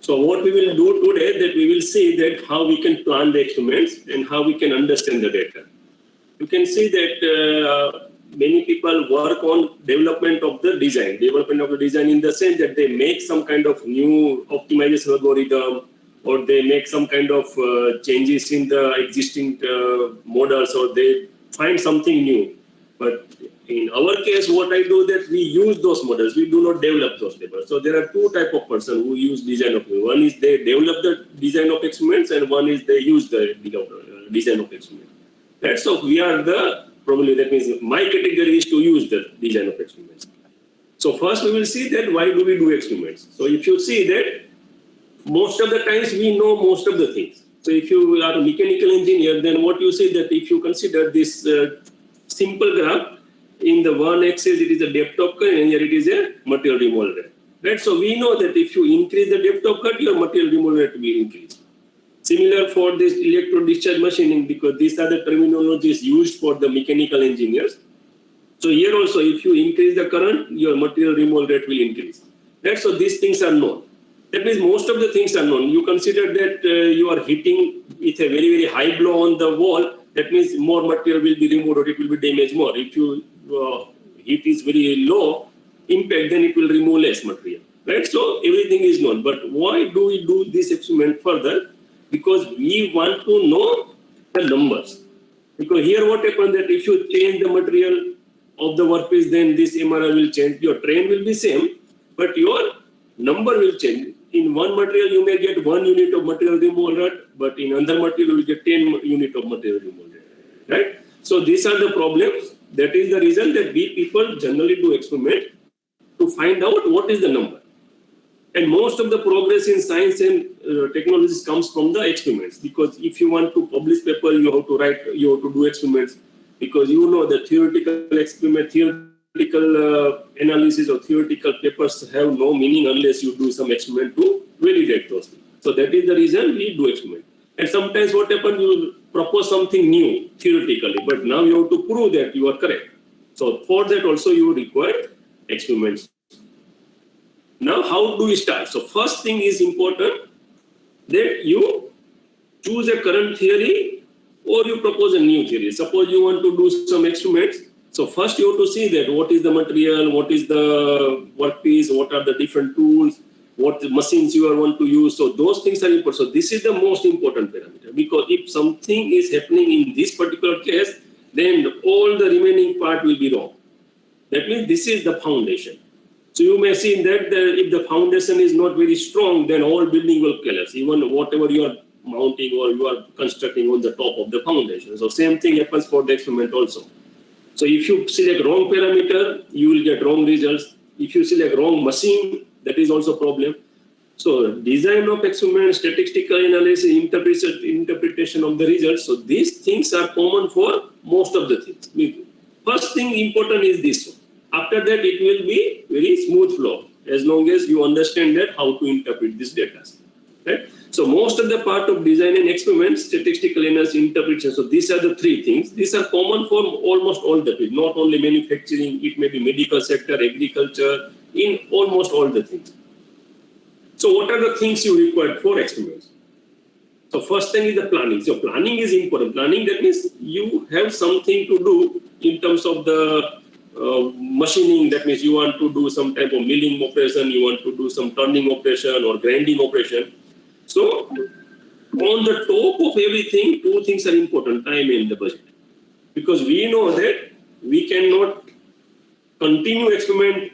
So what we will do today, that we will see that how we can plan the experiments and how we can understand the data. You can see that many people work on development of the design in the sense that they make some kind of new optimization algorithm, or they make some kind of changes in the existing models, or they find something new. But in our case, what I do that we use those models, we do not develop those models. So there are two types of person who use design of experiments. One is they develop the design of experiments, and one is they use the design of experiments. That's so we are probably, that means my category is to use the design of experiments. So first we will see that why do we do experiments. So if you see that most of the times we know most of the things. So if you are a mechanical engineer, then what you see that if you consider this simple graph, in the one axis it is a depth of cut, and here it is a material removal rate. Right? So we know that if you increase the depth of cut, your material removal rate will increase. Similar for this electrode discharge machining, because these are the terminologies used for the mechanical engineers. So here also, if you increase the current, your material removal rate will increase. Right? So these things are known. That means most of the things are known. You consider that you are hitting with a very, very high blow on the wall, that means more material will be removed or it will be damaged more. If you heat is very low impact, then it will remove less material. Right? So everything is known. But why do we do this experiment further? Because we want to know the numbers. Because here what happens that if you change the material of the workpiece, then this MRI will change. Your train will be same, but your number will change. In one material, you may get 1 unit of material removal rate, but in another material, you will get 10 unit of material removal rate. Right? So these are the problems. That is the reason that we people generally do experiment to find out what is the number. And most of the progress in science and technologies comes from the experiments, because if you want to publish paper, you have to do experiments, because you know the theoretical analysis or theoretical papers have no meaning unless you do some experiment to validate those things. So that is the reason we do experiment. And sometimes what happens, you propose something new theoretically, but now you have to prove that you are correct. So for that also you require experiments. Now, how do we start? So first thing is important that you choose a current theory or you propose a new theory. Suppose you want to do some experiments. So first you have to see that what is the material, what is the workpiece, what are the different tools, what machines you want to use. So those things are important. So this is the most important parameter, because if something is happening in this particular case, then all the remaining part will be wrong. That means this is the foundation. So you may see that if the foundation is not very strong, then all building will collapse, even whatever you are mounting or you are constructing on the top of the foundation. So same thing happens for the experiment also. So if you select wrong parameter, you will get wrong results. If you select wrong machine, that is also a problem. So design of experiment, statistical analysis, interpretation of the results. So these things are common for most of the things. First thing important is this one. After that, it will be very smooth flow, as long as you understand that how to interpret this data. Right? So most of the part of design and experiment, statistical analysis, interpretation. So these are the three things. These are common for almost all the fields, not only manufacturing, it may be medical sector, agriculture, in almost all the things. So what are the things you require for experiments? So first thing is the planning. So planning is important. Planning, that means you have something to do in terms of the machining. That means you want to do some type of milling operation, you want to do some turning operation or grinding operation. So on the top of everything, two things are important: time and the budget. Because we know that we cannot continue experiment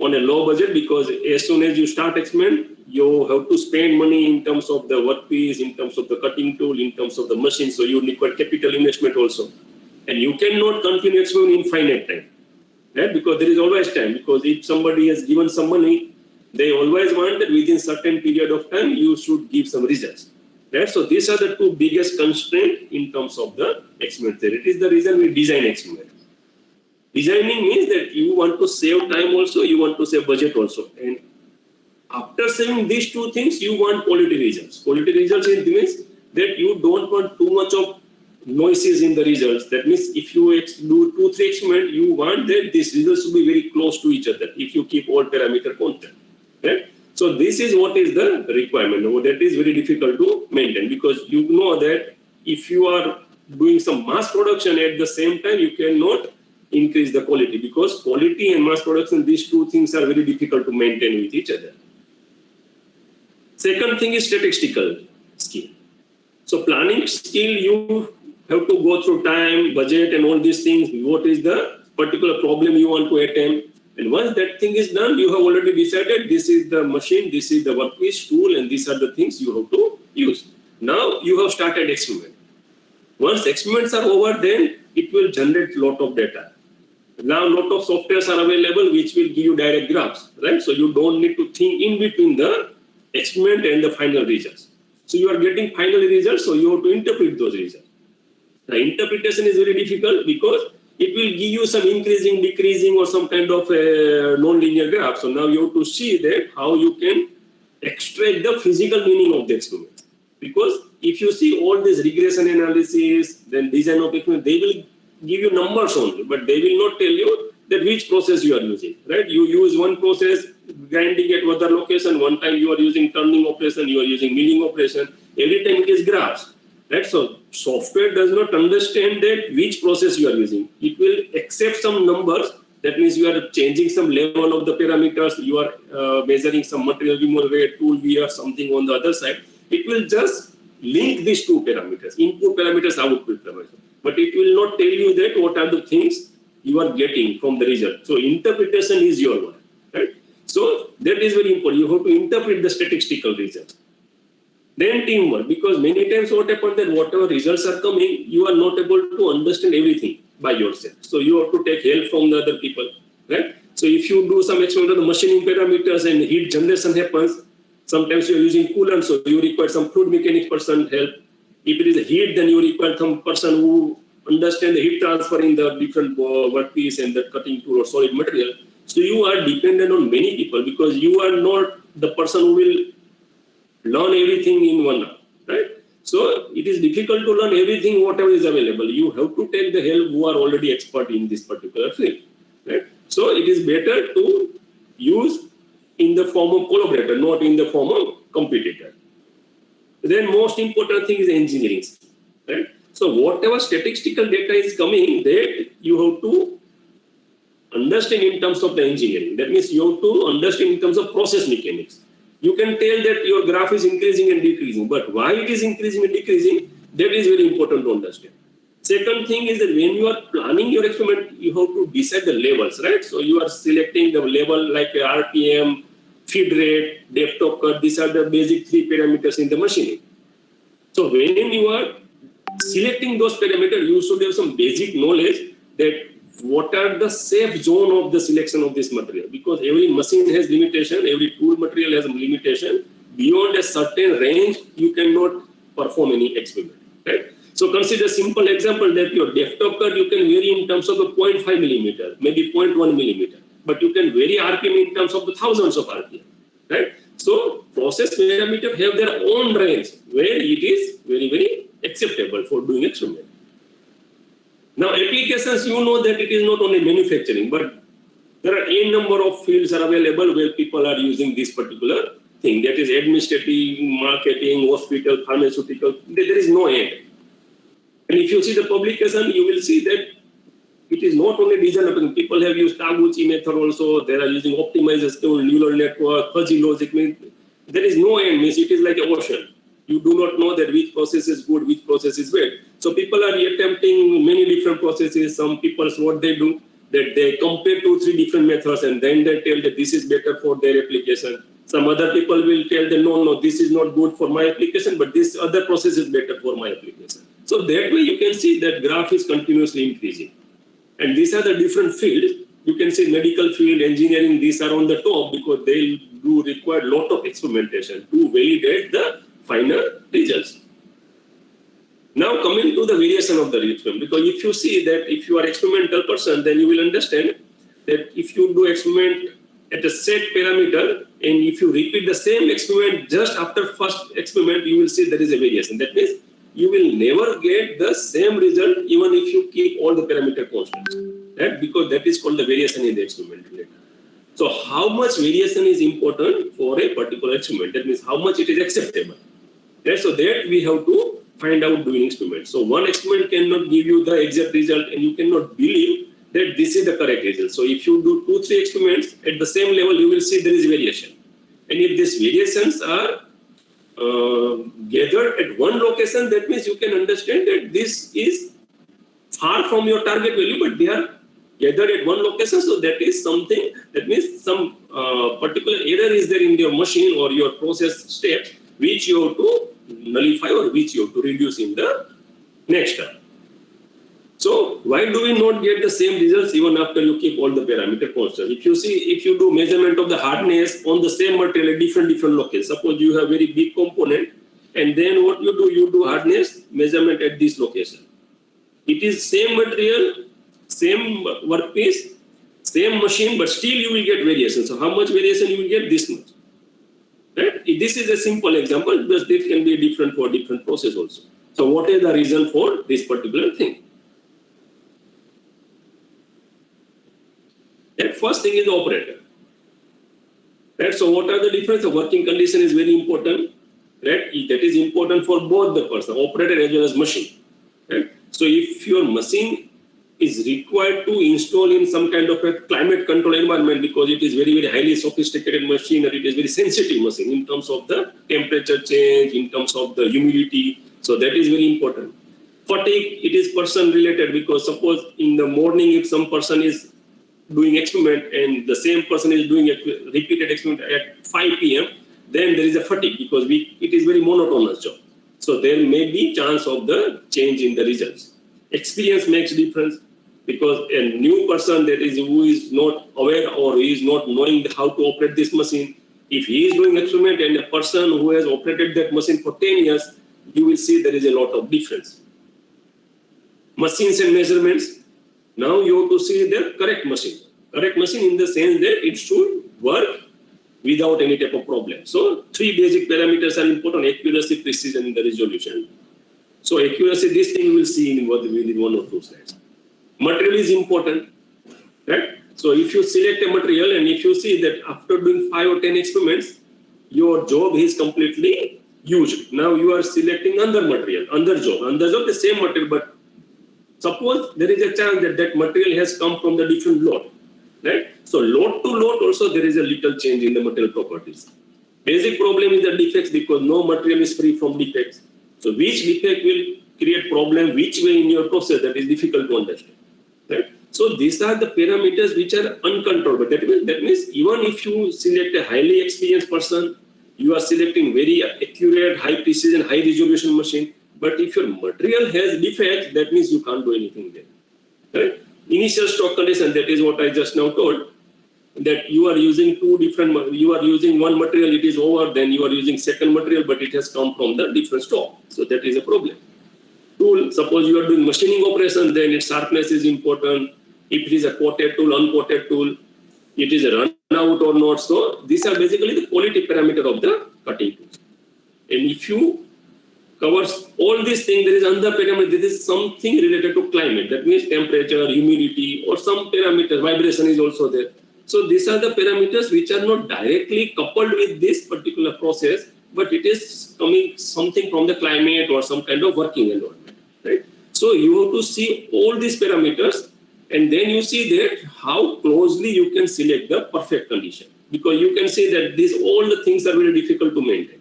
on a low budget, because as soon as you start experiment, you have to spend money in terms of the workpiece, in terms of the cutting tool, in terms of the machine. So you require capital investment also. And you cannot continue experiment in finite time. Right? Because there is always time. Because if somebody has given some money, they always want that within certain period of time, you should give some results. Right? So these are the two biggest constraints in terms of the experiment theory. It is the reason we design experiment. Designing means that you want to save time also, you want to save budget also. And after saving these two things, you want quality results. Quality results means that you don't want too much of noises in the results. That means if you do 2-3 experiments, you want that these results to be very close to each other if you keep all parameter constant. Right? So this is what is the requirement. Now, that is very difficult to maintain, because you know that if you are doing some mass production at the same time, you cannot increase the quality, because quality and mass production, these two things are very difficult to maintain with each other. Second thing is statistical skill. So planning skill, you have to go through time, budget and all these things. What is the particular problem you want to attempt? And once that thing is done, you have already decided this is the machine, this is the workpiece, tool, and these are the things you have to use. Now you have started experiment. Once experiments are over, then it will generate a lot of data. Now a lot of softwares are available which will give you direct graphs, right? So you don't need to think in between the experiment and the final results. So you are getting final results, so you have to interpret those results. The interpretation is very difficult because it will give you some increasing, decreasing, or some kind of non-linear graph. So now you have to see that how you can extract the physical meaning of the experiment. Because if you see all this regression analysis, then design of experiment, they will give you numbers only, but they will not tell you that which process you are using, right? You use one process, grinding at other location, one time you are using turning operation, you are using milling operation, every time it is graphs, right? So software does not understand that which process you are using. It will accept some numbers, that means you are changing some level of the parameters, you are measuring some material removal rate, tool wear, something on the other side. It will just link these two parameters, input parameters, output parameters. But it will not tell you that what are the things you are getting from the result. So interpretation is your one, right? So that is very important. You have to interpret the statistical results. Then teamwork, because many times what happens that whatever results are coming, you are not able to understand everything by yourself. So you have to take help from the other people, right? So if you do some experiment on the machining parameters and heat generation happens, sometimes you are using coolant, so you require some fluid mechanics person help. If it is a heat, then you require some person who understand the heat transfer in the different workpiece and the cutting tool or solid material. So you are dependent on many people, because you are not the person who will learn everything in 1 hour, right? So it is difficult to learn everything, whatever is available. You have to take the help who are already expert in this particular field, right? So it is better to use in the form of collaborator, not in the form of competitor. Then most important thing is engineering, right? So whatever statistical data is coming, that you have to understand in terms of the engineering. That means you have to understand in terms of process mechanics. You can tell that your graph is increasing and decreasing, but why it is increasing and decreasing, that is very important to understand. Second thing is that when you are planning your experiment, you have to decide the levels, right? So you are selecting the level like RPM, feed rate, depth of cut. These are the basic 3 parameters in the machining. So when you are selecting those parameters, you should have some basic knowledge that what are the safe zone of the selection of this material, because every machine has limitation, every tool material has a limitation. Beyond a certain range, you cannot perform any experiment, right? So consider a simple example that your depth of cut you can vary in terms of a 0.5 millimeter, maybe 0.1 millimeter, but you can vary RPM in terms of the thousands of RPM, right? So process parameters have their own range where it is very, very acceptable for doing experiment. Now applications, you know that it is not only manufacturing, but there are a number of fields are available where people are using this particular thing. That is administrative, marketing, hospital, pharmaceutical. There is no end. And if you see the publication, you will see that it is not only design. People have used Taguchi method also. They are using optimizers, neural network, fuzzy logic. There is no end. Means it is like an ocean. You do not know that which process is good, which process is bad. So people are attempting many different processes. Some people, what they do, that they compare 2-3 different methods and then they tell that this is better for their application. Some other people will tell them, no, this is not good for my application, but this other process is better for my application. So that way you can see that graph is continuously increasing. And these are the different fields. You can see medical field, engineering, these are on the top because they do require a lot of experimentation to validate the final results. Now coming to the variation of the experiment, because if you see that if you are experimental person, then you will understand that if you do experiment at a set parameter and if you repeat the same experiment just after first experiment, you will see there is a variation. That means you will never get the same result even if you keep all the parameter constants, right? Because that is called the variation in the experimental data. So how much variation is important for a particular experiment? That means how much it is acceptable. Right? So that we have to find out doing experiments. So one experiment cannot give you the exact result, and you cannot believe that this is the correct result. So if you do 2-3 experiments at the same level, you will see there is variation. And if these variations are gathered at one location, that means you can understand that this is far from your target value, but they are gathered at one location. So that is something, that means some particular error is there in your machine or your process step, which you have to nullify or which you have to reduce in the next step. So why do we not get the same results even after you keep all the parameter constant? If you see, if you do measurement of the hardness on the same material at different locations, suppose you have very big component, and then what you do hardness measurement at this location. It is same material, same workpiece, same machine, but still you will get variation. So how much variation you will get? This much. Right? This is a simple example, but it can be different for different process also. So what is the reason for this particular thing? That first thing is the operator. Right? So what are the difference? The working condition is very important. Right? That is important for both the person, operator as well as machine. Right? So if your machine is required to install in some kind of a climate control environment, because it is very, very highly sophisticated machine, or it is very sensitive machine in terms of the temperature change, in terms of the humidity. So that is very important. Fatigue, it is person related, because suppose in the morning, if some person is doing experiment and the same person is doing a repeated experiment at 5 p.m., then there is a fatigue, because it is very monotonous job. So there may be chance of the change in the results. Experience makes difference, because a new person who is not aware or who is not knowing how to operate this machine, if he is doing experiment and a person who has operated that machine for 10 years, you will see there is a lot of difference. Machines and measurements. Now you have to see the correct machine. Correct machine in the sense that it should work without any type of problem. So 3 basic parameters are important: accuracy, precision, and the resolution. So accuracy, this thing you will see in within 1 or 2 slides. Material is important, right? So if you select a material and if you see that after doing 5 or 10 experiments, your job is completely used. Now you are selecting another material, another job, the same material, but suppose there is a chance that that material has come from the different lot, right? So lot to lot also there is a little change in the material properties. Basic problem is the defects, because no material is free from defects. So which defect will create problem, which way in your process, that is difficult to understand, right? So these are the parameters which are uncontrollable. That means even if you select a highly experienced person, you are selecting very accurate, high precision, high resolution machine. But if your material has defects, that means you can't do anything there. Right? Initial stock condition, that is what I just now told, that you are using you are using one material, it is over, then you are using second material, but it has come from the different stock. So that is a problem. Tool, suppose you are doing machining operation, then its sharpness is important. If it is a coated tool, uncoated tool, it is a run out or not. So these are basically the quality parameter of the cutting tool. And if you covers all these things, there is another parameter. This is something related to climate. That means temperature, humidity, or some parameter. Vibration is also there. So these are the parameters which are not directly coupled with this particular process, but it is coming something from the climate or some kind of working environment. Right? So you have to see all these parameters, and then you see that how closely you can select the perfect condition. Because you can see that all the things are very difficult to maintain.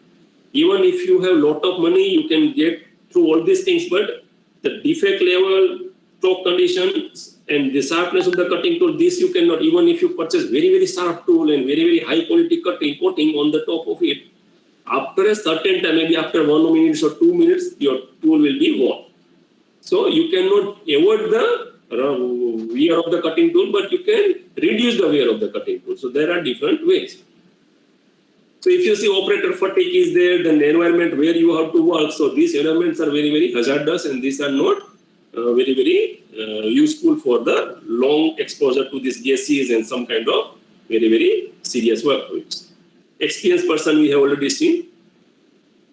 Even if you have lot of money, you can get through all these things, but the defect level, stock conditions, and the sharpness of the cutting tool, this you cannot. Even if you purchase very, very sharp tool and very, very high quality coating on the top of it, after a certain time, maybe after 1 minute or 2 minutes, your tool will be worn. So you cannot avoid the wear of the cutting tool, but you can reduce the wear of the cutting tool. So there are different ways. So if you see operator fatigue is there, then the environment where you have to work. So these environments are very, very hazardous, and these are not very, very useful for the long exposure to these gases and some kind of very, very serious work. Experienced person we have already seen.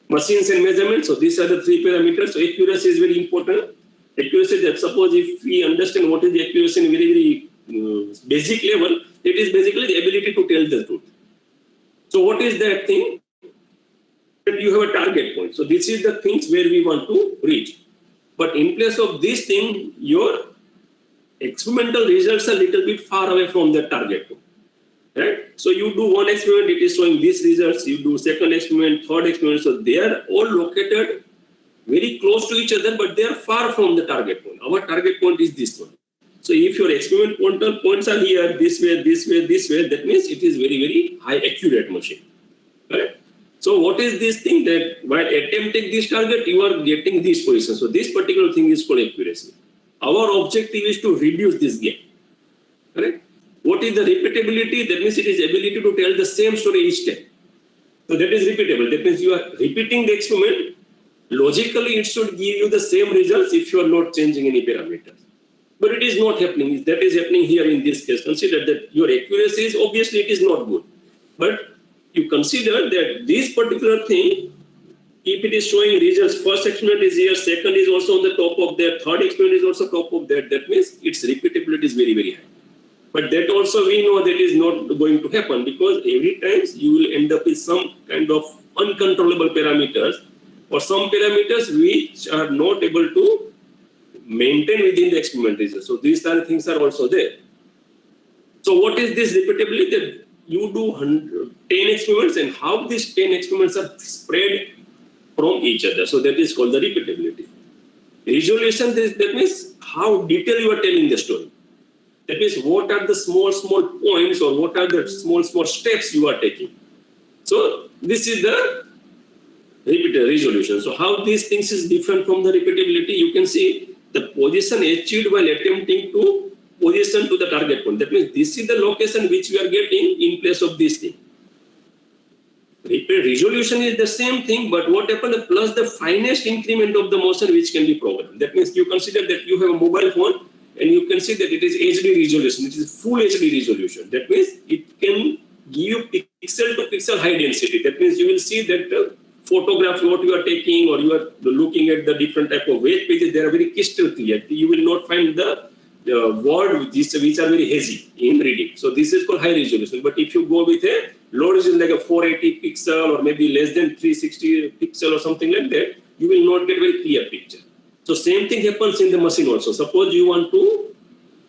Machines and measurements. So these are the 3 parameters. So accuracy is very important. Accuracy, that suppose if we understand what is the accuracy in very, very basic level, it is basically the ability to tell the truth. So what is that thing? That you have a target point. So this is the things where we want to reach. But in place of this thing, your experimental results are a little bit far away from the target point. Right? So you do one experiment, it is showing these results. You do second experiment, third experiment. So they are all located very close to each other, but they are far from the target point. Our target point is this one. So if your experimental points are here, this way, this way, this way, that means it is very, very high accurate machine. Right? So what is this thing that while attempting this target, you are getting this position. So this particular thing is called accuracy. Our objective is to reduce this gap. Correct? What is the repeatability? That means it is ability to tell the same story each time. So that is repeatable. That means you are repeating the experiment. Logically, it should give you the same results if you are not changing any parameters. But it is not happening. That is happening here in this case. Consider that your accuracy is obviously it is not good. But you consider that this particular thing, if it is showing results, first experiment is here, second is also on the top of that, third experiment is also top of that. That means its repeatability is very, very high. But that also we know that is not going to happen because every time you will end up with some kind of uncontrollable parameters or some parameters which are not able to maintain within the experiment results. So these are things are also there. So what is this repeatability? That you do 10 experiments and how these 10 experiments are spread from each other. So that is called the repeatability. Resolution, that means how detailed you are telling the story. That means what are the small points or what are the small steps you are taking. So this is the resolution. So how these things is different from the repeatability, you can see the position achieved while attempting to position to the target point. That means this is the location which we are getting in place of this thing. Resolution is the same thing, but what happened plus the finest increment of the motion which can be programmed. That means you consider that you have a mobile phone and you can see that it is HD resolution, it is full HD resolution. That means it can give you pixel to pixel high density. That means you will see that photograph what you are taking or you are looking at the different type of web pages, they are very crystal clear. You will not find the word which are very hazy in reading. So this is called high resolution. But if you go with a low resolution like a 480 pixel or maybe less than 360 pixel or something like that, you will not get very clear picture. So same thing happens in the machine also. Suppose you want to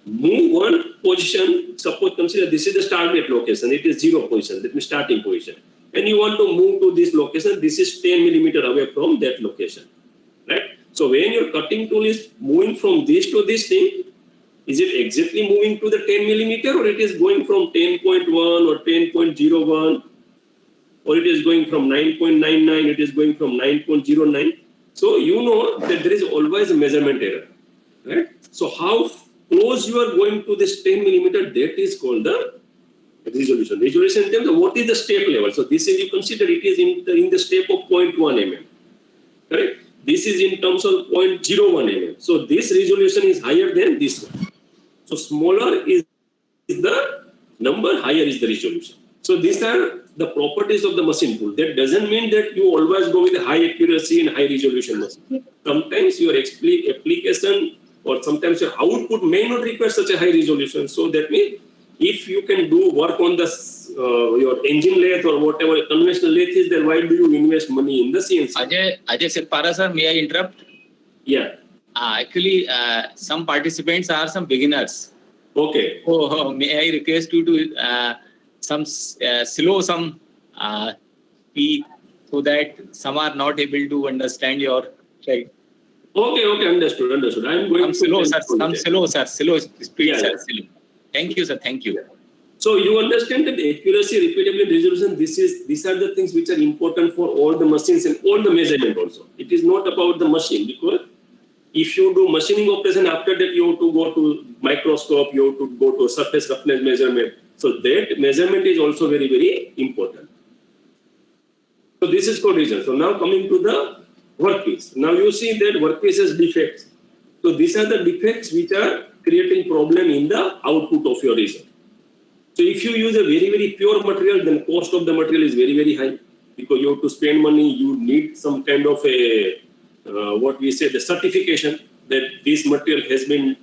move one position, suppose consider this is the target location, it is 0 position, that means starting position. And you want to move to this location, this is 10 millimeter away from that location. Right? So when your cutting tool is moving from this to this thing, is it exactly moving to the 10 millimeter or it is going from 10.1 or 10.01 or it is going from 9.99, it is going from 9.09. So you know that there is always a measurement error. Right? So how close you are going to this 10 millimeter, that is called the resolution. Resolution in terms of what is the step level. So this is, you consider it is in the step of 0.1 mm. Correct? This is in terms of 0.01 mm. So this resolution is higher than this one. So smaller is the number, higher is the resolution. So these are the properties of the machine tool. That doesn't mean that you always go with high accuracy and high resolution machine. Sometimes your application or sometimes your output may not require such a high resolution. So that means if you can do work on the your engine lathe or whatever conventional lathe is, then why do you invest money in the CNC? Ajay Sirpara sir, may I interrupt? Yeah. Actually, some participants are some beginners. Okay. Oh, may I request you to slow some speed so that some are not able to understand your right. Okay, understood. I'm going slow, sir. Slow speed, yeah, sir. Yeah. Slow. Thank you, sir. Thank you. So you understand that accuracy, repeatability, resolution, these are the things which are important for all the machines and all the measurement also. It is not about the machine, because if you do machining operation, after that you have to go to microscope, you have to go to surface roughness measurement. So that measurement is also very, very important. So this is called result. So now coming to the workpiece. Now you see that workpiece has defects. So these are the defects which are creating problem in the output of your result. So if you use a very, very pure material, then cost of the material is very, very high, because you have to spend money. You need some kind of a what we say, the certification that this material has been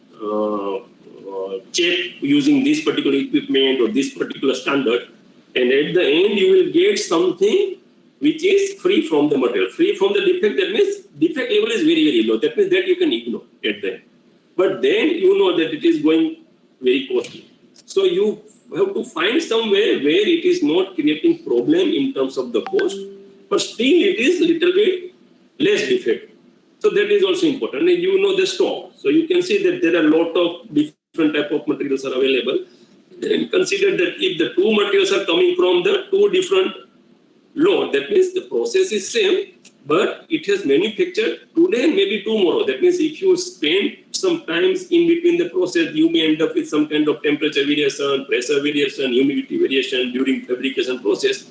check using this particular equipment or this particular standard, and at the end you will get something which is free from the material, free from the defect. That means defect level is very, very low. That means that you can ignore at the end. But then you know that it is going very costly. So you have to find some way where it is not creating problem in terms of the cost, but still it is little bit less defect. So that is also important. And you know the stock. So you can see that there are a lot of different type of materials are available. And consider that if the two materials are coming from the two different load, that means the process is same, but it has manufactured today and maybe tomorrow. That means if you spend some times in between the process, you may end up with some kind of temperature variation, pressure variation, humidity variation during fabrication process,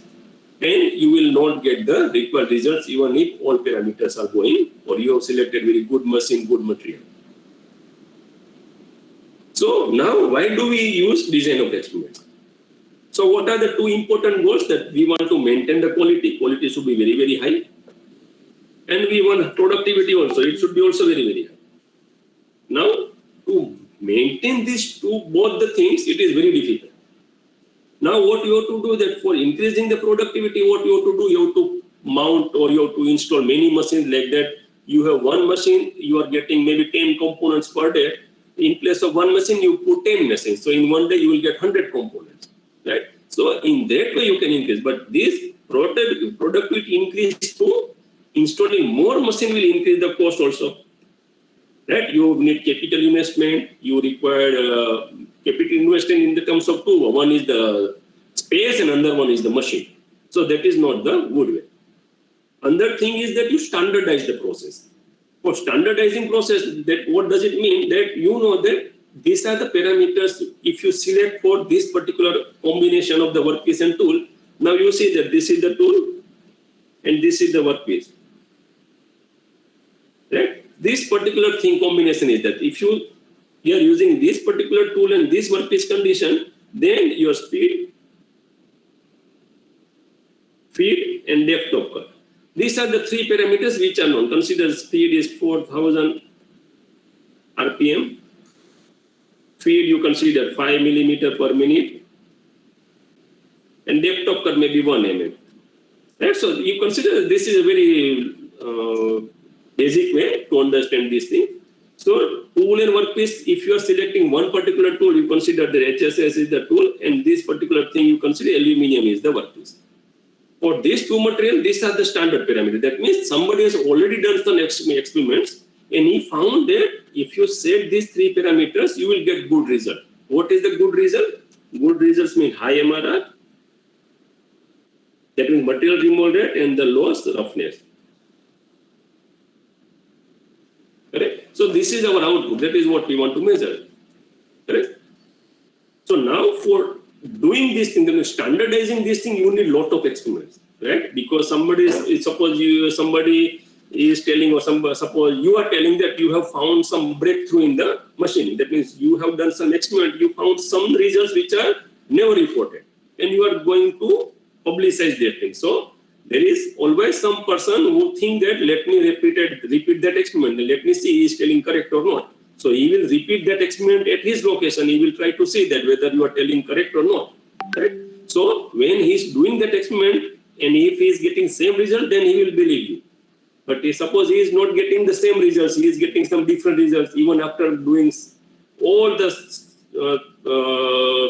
and you will not get the required results even if all parameters are going or you have selected very good machine, good material. So now why do we use design of experiments? So what are the two important goals? That we want to maintain the quality. Quality should be very, very high. And we want productivity also. It should be also very, very high. Now, to maintain these two, both the things, it is very difficult. Now, what you have to do that for increasing the productivity, what you have to do, you have to mount or you have to install many machines like that. You have one machine, you are getting maybe 10 components per day. In place of one machine, you put 10 machines. So in one day, you will get 100 components, right? So in that way, you can increase. But this productivity increase through installing more machine will increase the cost also, right? You need capital investment. You require capital investment in the terms of two. One is the space and another one is the machine. So that is not the good way. Another thing is that you standardize the process. For standardizing process, that what does it mean? That you know that these are the parameters. If you select for this particular combination of the workpiece and tool, now you see that this is the tool and this is the workpiece. Right? This particular thing combination is that if you are using this particular tool and this workpiece condition, then your speed, feed, and depth of cut. These are the three parameters which are known. Consider speed is 4000 RPM. Feed you consider 5 millimeter per minute. And depth of cut may be 1 mm. Right? So you consider this is a very basic way to understand this thing. So tool and workpiece, if you are selecting one particular tool, you consider the HSS is the tool, and this particular thing you consider aluminum is the workpiece. For these two materials, these are the standard parameters. That means somebody has already done some experiments and he found that if you set these three parameters, you will get good result. What is the good result? Good results mean high MRR, that means material removal rate, and the lowest roughness. Correct? So this is our output. That is what we want to measure. Correct? So now for doing this thing, standardizing this thing, you need a lot of experiments, right? Because somebody is telling, or suppose you are telling that you have found some breakthrough in the machine. That means you have done some experiment, you found some results which are never reported, and you are going to publicize that thing. So there is always some person who think that let me repeat that experiment, let me see he is telling correct or not. So he will repeat that experiment at his location. He will try to see that whether you are telling correct or not. Right? So when he is doing that experiment and if he is getting same result, then he will believe you. But suppose he is not getting the same results, he is getting some different results even after doing all the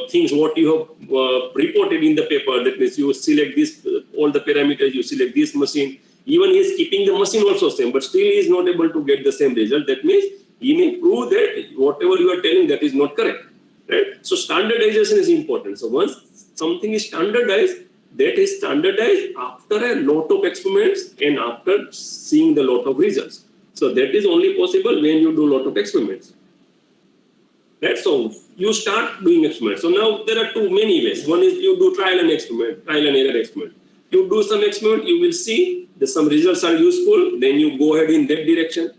things what you have reported in the paper. That means you select this, all the parameters, you select this machine. Even he is keeping the machine also same, but still he is not able to get the same result. That means he may prove that whatever you are telling that is not correct, right? So standardization is important. So once something is standardized, that is standardized after a lot of experiments and after seeing the lot of results. So that is only possible when you do a lot of experiments. Right? So you start doing experiments. So now there are many ways. One is you do trial and error experiment. You do some experiment, you will see that some results are useful, then you go ahead in that direction.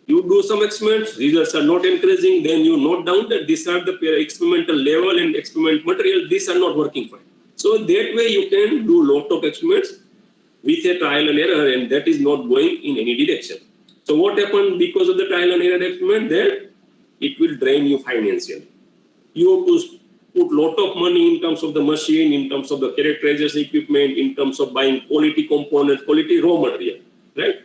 You do some experiments, results are not encouraging, then you note down that these are the experimental level and experiment material, these are not working fine. So that way you can do lot of experiments with a trial and error, and that is not going in any direction. So what happened because of the trial and error experiment? Then it will drain you financially. you have to put lot of money in terms of the machine, in terms of the characterization equipment, in terms of buying quality components, quality raw material, right?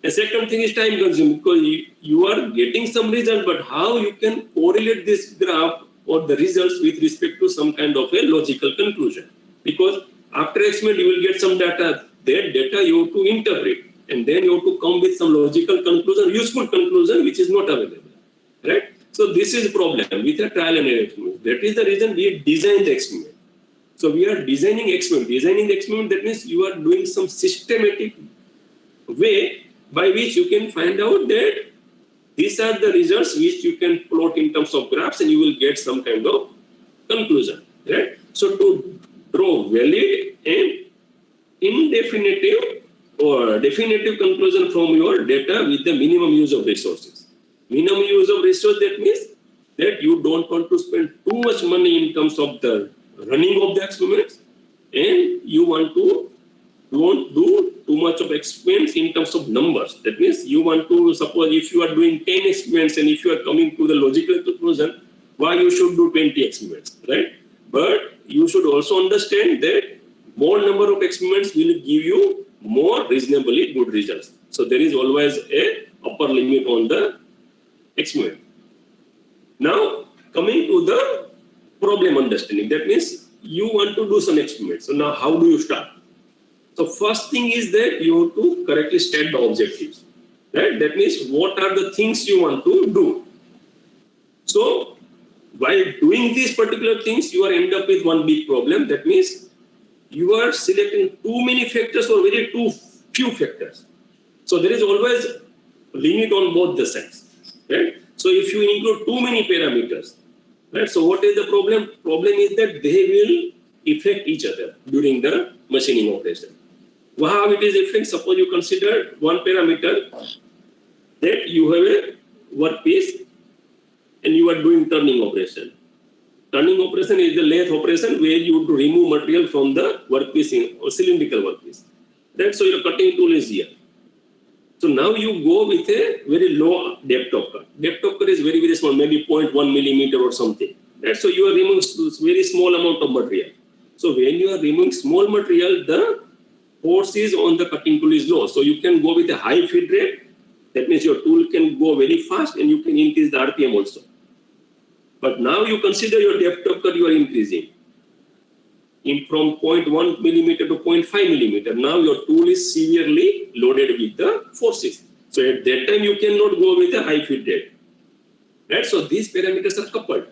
The second thing is time consuming, because you are getting some result, but how you can correlate this graph or the results with respect to some kind of a logical conclusion? Because after experiment, you will get some data. That data you have to interpret, and then you have to come with some logical conclusion, useful conclusion, which is not available, right? So this is a problem with a trial and error experiment. That is the reason we design the experiment. So we are designing experiment. Designing the experiment, that means you are doing some systematic way by which you can find out that these are the results which you can plot in terms of graphs, and you will get some kind of conclusion, right? So to draw valid and indefinitive or definitive conclusion from your data with the minimum use of resources. Minimum use of resource, that means that you don't want to spend too much money in terms of the running of the experiments, and you want to don't do too much of experiments in terms of numbers. That means you want to, suppose if you are doing 10 experiments and if you are coming to the logical conclusion, why you should do 20 experiments, right? But you should also understand that more number of experiments will give you more reasonably good results. So there is always a upper limit on the experiment. Now, coming to the problem understanding, that means you want to do some experiments. So now how do you start? So first thing is that you have to correctly state the objectives, right? That means what are the things you want to do. So while doing these particular things, you are end up with one big problem. That means you are selecting too many factors or very too few factors. So there is always a limit on both the sides, right? So if you include too many parameters, right? So what is the problem? Problem is that they will affect each other during the machining operation. How it is affecting? Suppose you consider one parameter that you have a workpiece and you are doing turning operation. Turning operation is the lathe operation where you to remove material from the workpiece or cylindrical workpiece. Right? So your cutting tool is here. So now you go with a very low depth of cut. Depth of cut is very, very small, maybe 0.1 millimeter or something. Right? So you are removing very small amount of material. So when you are removing small material, the forces on the cutting tool is low. So you can go with a high feed rate. That means your tool can go very fast and you can increase the RPM also. But now you consider your depth of cut, you are increasing from 0.1 millimeter to 0.5 millimeter. Now your tool is severely loaded with the forces. So at that time you cannot go with a high feed rate. Right? So these parameters are coupled.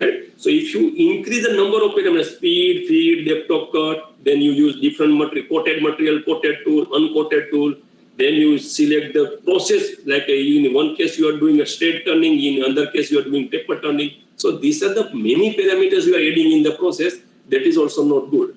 Right? So if you increase the number of parameters, speed, feed, depth of cut, then you use different material, coated tool, uncoated tool, then you select the process, like in one case you are doing a straight turning, in another case you are doing taper turning. So these are the many parameters you are adding in the process. That is also not good.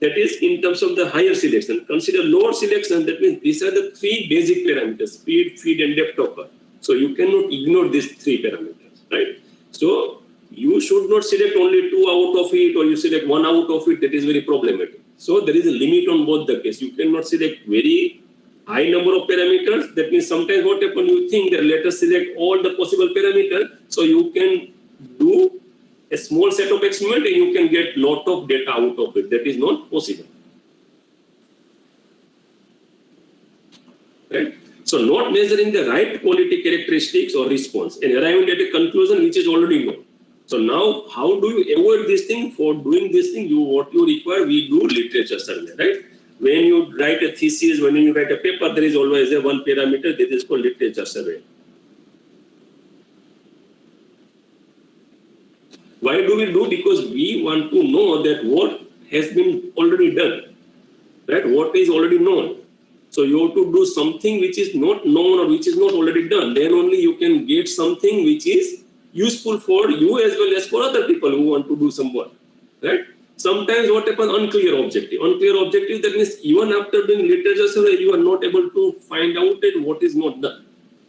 That is in terms of the higher selection. Consider lower selection, that means these are the three basic parameters, speed, feed and depth of cut. So you cannot ignore these three parameters, right? So you should not select only two out of it or you select one out of it. That is very problematic. So there is a limit on both the case. You cannot select very high number of parameters. That means sometimes what happens, you think that let us select all the possible parameters. So you can do a small set of experiment and you can get lot of data out of it. That is not possible. Right? So not measuring the right quality characteristics or response and arriving at a conclusion which is already known. So now how do you avoid this thing? For doing this thing, what you require, we do literature survey, right? When you write a thesis, when you write a paper, there is always a one parameter that is called literature survey. Why do we do? Because we want to know that what has been already done, right? What is already known. So you have to do something which is not known or which is not already done. Then only you can get something which is useful for you as well as for other people who want to do some work, right? Sometimes what happens, unclear objective. Unclear objective, that means even after doing literature survey, you are not able to find out that what is not done.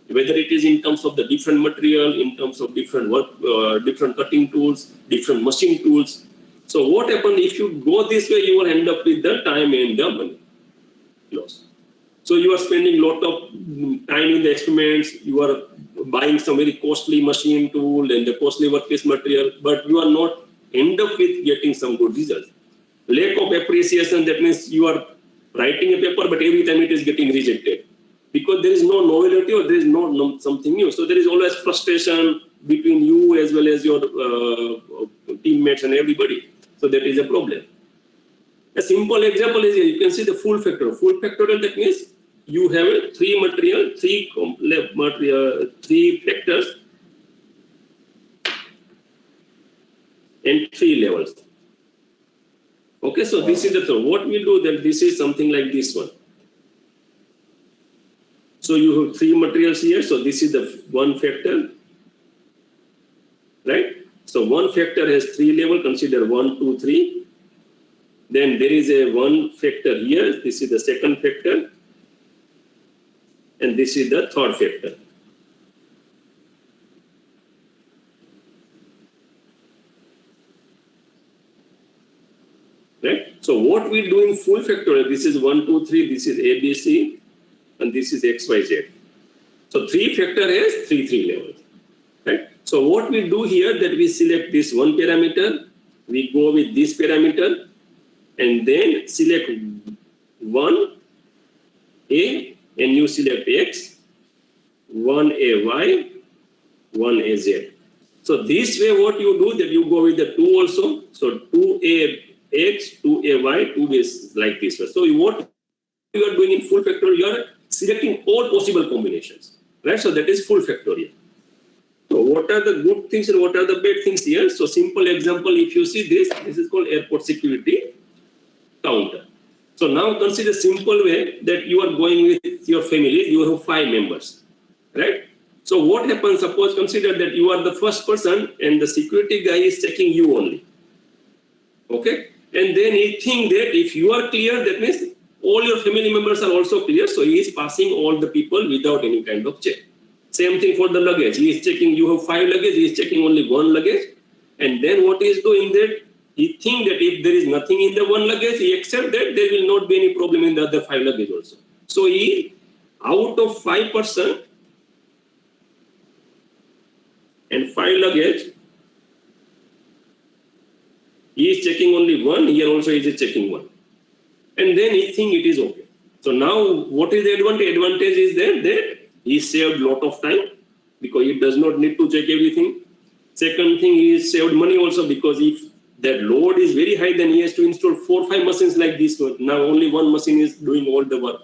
Whether it is in terms of the different material, in terms of different work, different cutting tools, different machine tools. So what happens if you go this way, you will end up with the time and the money loss. So you are spending a lot of time in the experiments, you are buying some very costly machine tool and the costly workpiece material, but you are not end up with getting some good results. Lack of appreciation, that means you are writing a paper, but every time it is getting rejected because there is no novelty or there is no something new. So there is always frustration between you as well as your teammates and everybody. So that is a problem. A simple example is here. You can see the full factorial. Full factorial, that means you have three factors and 3 levels. Okay, so this is the third. What we do then, this is something like this one. So you have 3 materials here. So this is the one factor, right? So one factor has 3 levels. Consider 1, 2, 3. Then there is a one factor here. This is the second factor. And this is the third factor. Right? So what we do in full factorial, this is 1, 2, 3, this is A, B, C, and this is X, Y, Z. So 3 factor has 3 levels. Right? So what we do here, that we select this one parameter, we go with this parameter, and then select 1 A, and you select X, 1 A Y, 1 A Z. So this way what you do, that you go with the 2 also. So 2 A X, 2 A Y, 2 is like this way. So what you are doing in full factorial, you are selecting all possible combinations. Right? So that is full factorial. So what are the good things and what are the bad things here? So simple example, if you see this is called airport security counter. So now consider simple way that you are going with your family, you have 5 members, right? So what happens, suppose consider that you are the first person and the security guy is checking you only, okay? And then he think that if you are clear, that means all your family members are also clear, so he is passing all the people without any kind of check. Same thing for the luggage, he is checking, you have 5 luggage, he is checking only 1 luggage, and then what he is doing that, he think that if there is nothing in the 1 luggage, he accept that there will not be any problem in the other 5 luggage also. So he, out of 5% and 5 luggage, he is checking only 1, here also he is checking 1. And then he think it is okay. So now what is the advantage? Advantage is that he saved lot of time because he does not need to check everything. Second thing, he saved money also because if that load is very high, then he has to install 4 or 5 machines like this one. Now only one machine is doing all the work.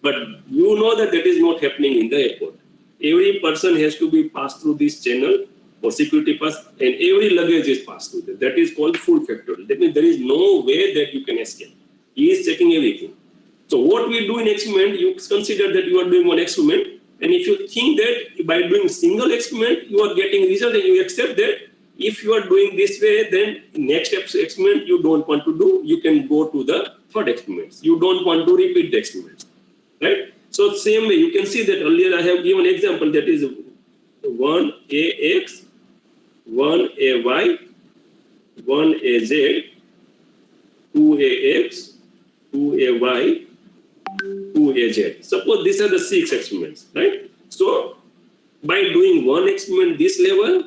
But you know that is not happening in the airport. Every person has to be passed through this channel or security pass, and every luggage is passed through. That is called full factorial. That means there is no way that you can escape. He is checking everything. So what we do in experiment, you consider that you are doing one experiment, and if you think that by doing single experiment you are getting result, and you accept that if you are doing this way, then next experiment you don't want to do, you can go to the third experiment. You don't want to repeat the experiment, right? So same way, you can see that earlier I have given example, that is 1 AX, 1 AY, 1 AZ, 2 AX, 2 AY, 2 AZ. Suppose these are the 6 experiments, right? So by doing one experiment this level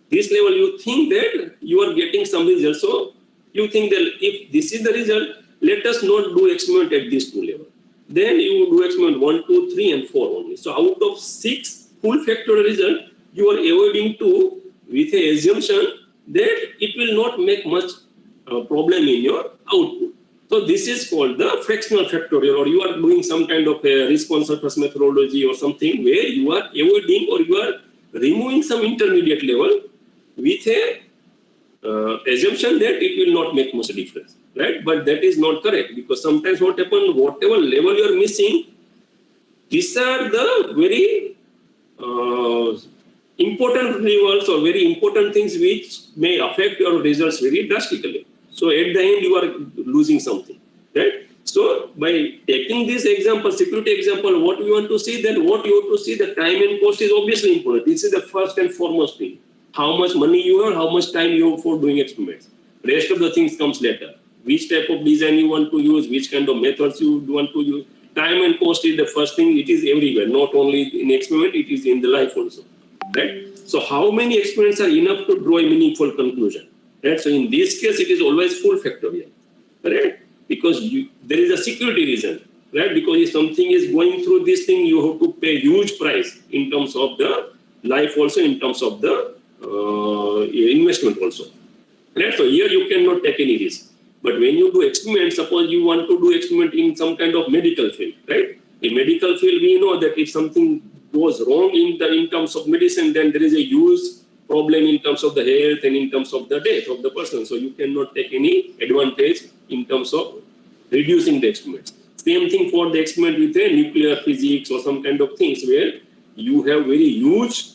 you think that you are getting some result. So you think that if this is the result, let us not do experiment at these 2 levels. Then you do experiment 1, 2, 3 and 4 only. So out of 6 full factorial result, you are avoiding 2 with a assumption that it will not make much problem in your output. So this is called the fractional factorial, or you are doing some kind of a response surface methodology or something where you are avoiding or you are removing some intermediate level with a assumption that it will not make much difference, right? But that is not correct, because sometimes what happens, whatever level you are missing, these are the very important levels or very important things which may affect your results very drastically. So at the end, you are losing something, right? So by taking this example, security example, what we want to see, then what you have to see, the time and cost is obviously important. This is the first and foremost thing. How much money you have, how much time you have for doing experiments. Rest of the things comes later. Which type of design you want to use, which kind of methods you want to use. Time and cost is the first thing. It is everywhere, not only in experiment, it is in the life also. right? So how many experiments are enough to draw a meaningful conclusion, right? So in this case, it is always full factorial, right? Because there is a security reason, right? Because if something is going through this thing, you have to pay huge price in terms of the life, also in terms of the investment also, right? So here you cannot take any risk. But when you do experiment, suppose you want to do experiment in some kind of medical field, right? In medical field, we know that if something goes wrong in terms of medicine, then there is a huge problem in terms of the health and in terms of the death of the person. So you cannot take any advantage in terms of reducing the experiments. Same thing for the experiment with a nuclear physics or some kind of things where you have very huge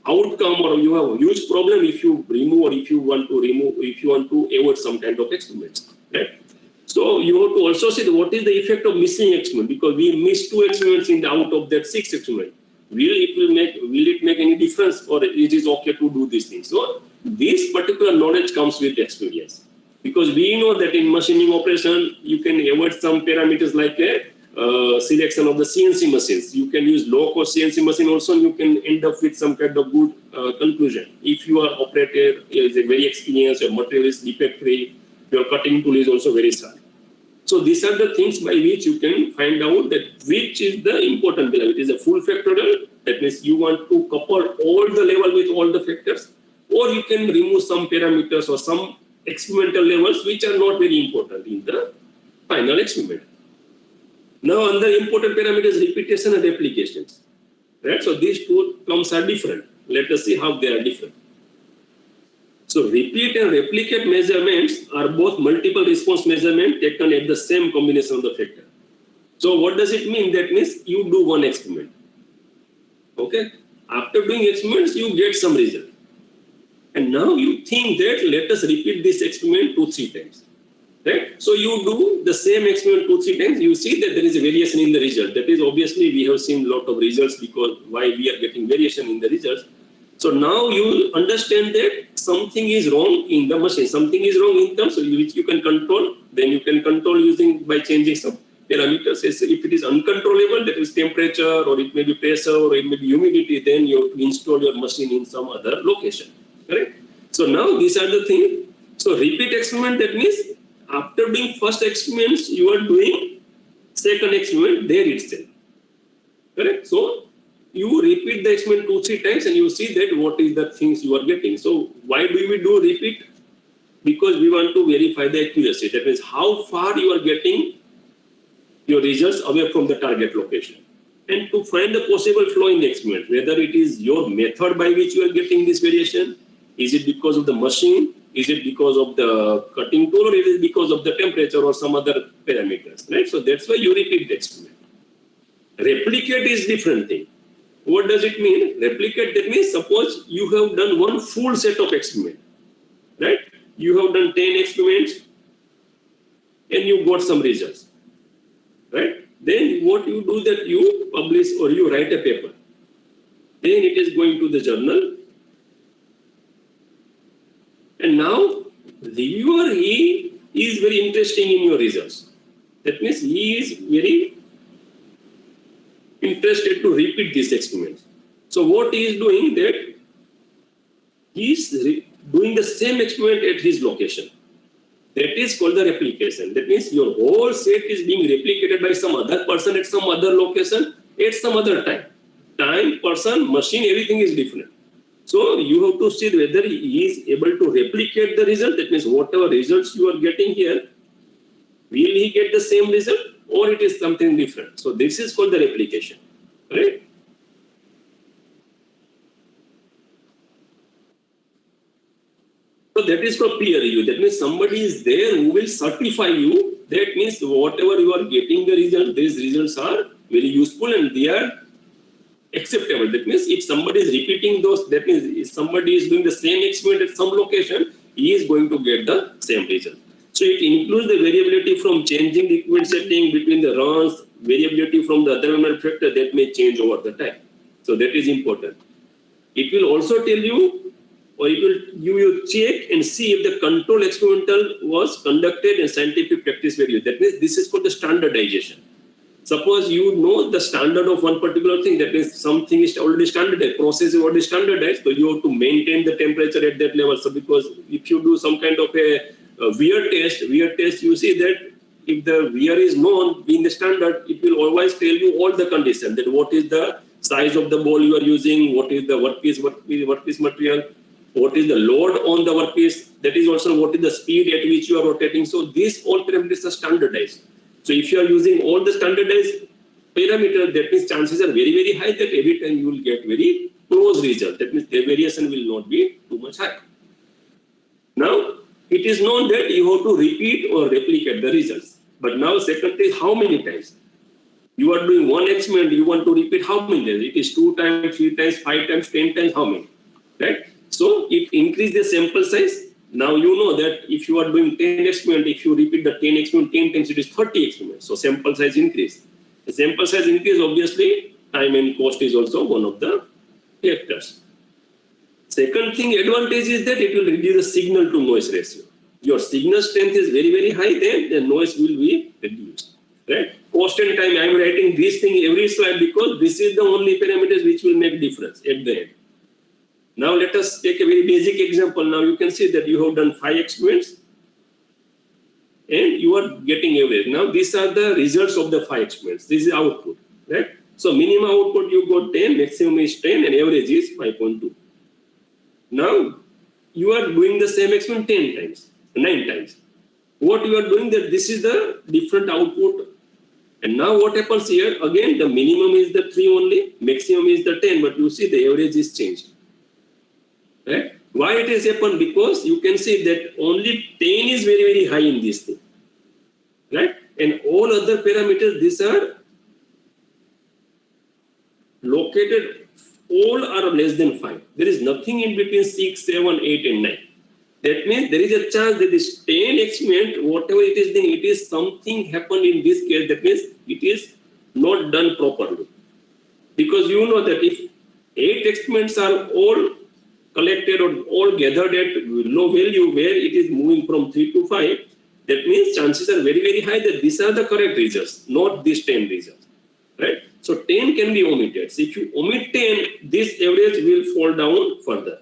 outcome or you have a huge problem if you remove or if you want to avoid some kind of experiments, right? So you have to also see what is the effect of missing experiment, because we missed 2 experiments out of that 6 experiments. Will it make any difference, or it is okay to do these things? So this particular knowledge comes with experience, because we know that in machining operation you can avoid some parameters like a selection of the CNC machines. You can use low-cost CNC machine also, and you can end up with some kind of good conclusion. If you are operator is a very experienced, your material is defect-free, your cutting tool is also very sharp. So these are the things by which you can find out that which is the important level. It is a full factorial. That means you want to couple all the level with all the factors, or you can remove some parameters or some experimental levels which are not very important in the final experiment. Now, another important parameter is repetition and replications, right? So these 2 terms are different. Let us see how they are different. So repeat and replicate measurements are both multiple response measurement taken at the same combination of the factor. So what does it mean? That means you do one experiment. Okay. After doing experiments, you get some result. And now you think that let us repeat this experiment 2-3 times. Right? So you do the same experiment 2-3 times, you see that there is a variation in the result. That is obviously we have seen a lot of results, because why we are getting variation in the results. So now you understand that something is wrong in the machine, something is wrong in terms of which you can control, then you can control using by changing some parameters. If it is uncontrollable, that is temperature, or it may be pressure, or it may be humidity, then you have to install your machine in some other location. Correct? So now these are the things. So repeat experiment, that means after doing first experiments, you are doing second experiment there itself. Correct? So you repeat the experiment 2-3 times and you see that what is the things you are getting. So why do we do repeat? Because we want to verify the accuracy. That means how far you are getting your results away from the target location. And to find the possible flaw in the experiment, whether it is your method by which you are getting this variation, is it because of the machine, is it because of the cutting tool, or it is because of the temperature or some other parameters, right? So that's why you repeat the experiment. Replicate is different thing. What does it mean? Replicate, that means suppose you have done one full set of experiment, right? You have done 10 experiments and you got some results, right? Then what you do that you publish or you write a paper. Then it is going to the journal. And now reviewer, he is very interested in your results. That means he is very interested to repeat this experiment. So what he is doing, that he is doing the same experiment at his location. That is called the replication. That means your whole set is being replicated by some other person at some other location at some other time. Time, person, machine, everything is different. So you have to see whether he is able to replicate the result. That means whatever results you are getting here, will he get the same result or it is something different? So this is called the replication, right? So that is called peer review. That means somebody is there who will certify you. That means whatever you are getting the result, these results are very useful and they are acceptable. That means if somebody is repeating those, that means if somebody is doing the same experiment at some location, he is going to get the same result. So it includes the variability from changing the equipment setting between the runs, variability from the other environmental factor that may change over the time. So that is important. It will also tell you, or you will check and see if the control experimental was conducted in scientific practice value. That means this is called the standardization. Suppose you know the standard of one particular thing, that means something is already standardized, process is already standardized, so you have to maintain the temperature at that level. So because if you do some kind of a wear test, you see that if the wear is known in the standard, it will always tell you all the conditions, that what is the size of the ball you are using, what is the workpiece material, what is the load on the workpiece, that is also what is the speed at which you are rotating. So these all parameters are standardized. So if you are using all the standardized parameters, that means chances are very, very high that every time you will get very close result. That means the variation will not be too much high. Now, it is known that you have to repeat or replicate the results. But now second is how many times? You are doing one experiment, you want to repeat how many times? It is 2 times, 3 times, 5 times, 10 times, how many? Right? So it increases the sample size. Now you know that if you are doing 10 experiments, if you repeat the 10 experiments 10 times, it is 30 experiments. So sample size increase. The sample size increase, obviously, time and cost is also one of the factors. Second thing, advantage is that it will reduce the signal to noise ratio. Your signal strength is very, very high, then the noise will be reduced. Right? Cost and time, I am writing this thing every slide because this is the only parameters which will make difference at the end. Now let us take a very basic example. Now you can see that you have done 5 experiments and you are getting average. Now these are the results of the 5 experiments. This is output, right? So minimum output you got 10, maximum is 10 and average is 5.2. Now you are doing the same experiment 10 times, 9 times. What you are doing that this is the different output. And now what happens here? Again, the minimum is the 3 only, maximum is the 10, but you see the average is changed. Right? Why it has happened? Because you can see that only 10 is very, very high in this thing. Right? And all other parameters, these are located, all are less than 5. There is nothing in between 6, 7, 8 and 9. That means there is a chance that this 10 experiment, whatever it is, then it is something happened in this case. That means it is not done properly. Because you know that if 8 experiments are all collected or all gathered at low value where it is moving from 3 to 5, that means chances are very, very high that these are the correct results, not these 10 results. Right? So 10 can be omitted. So if you omit 10, this average will fall down further.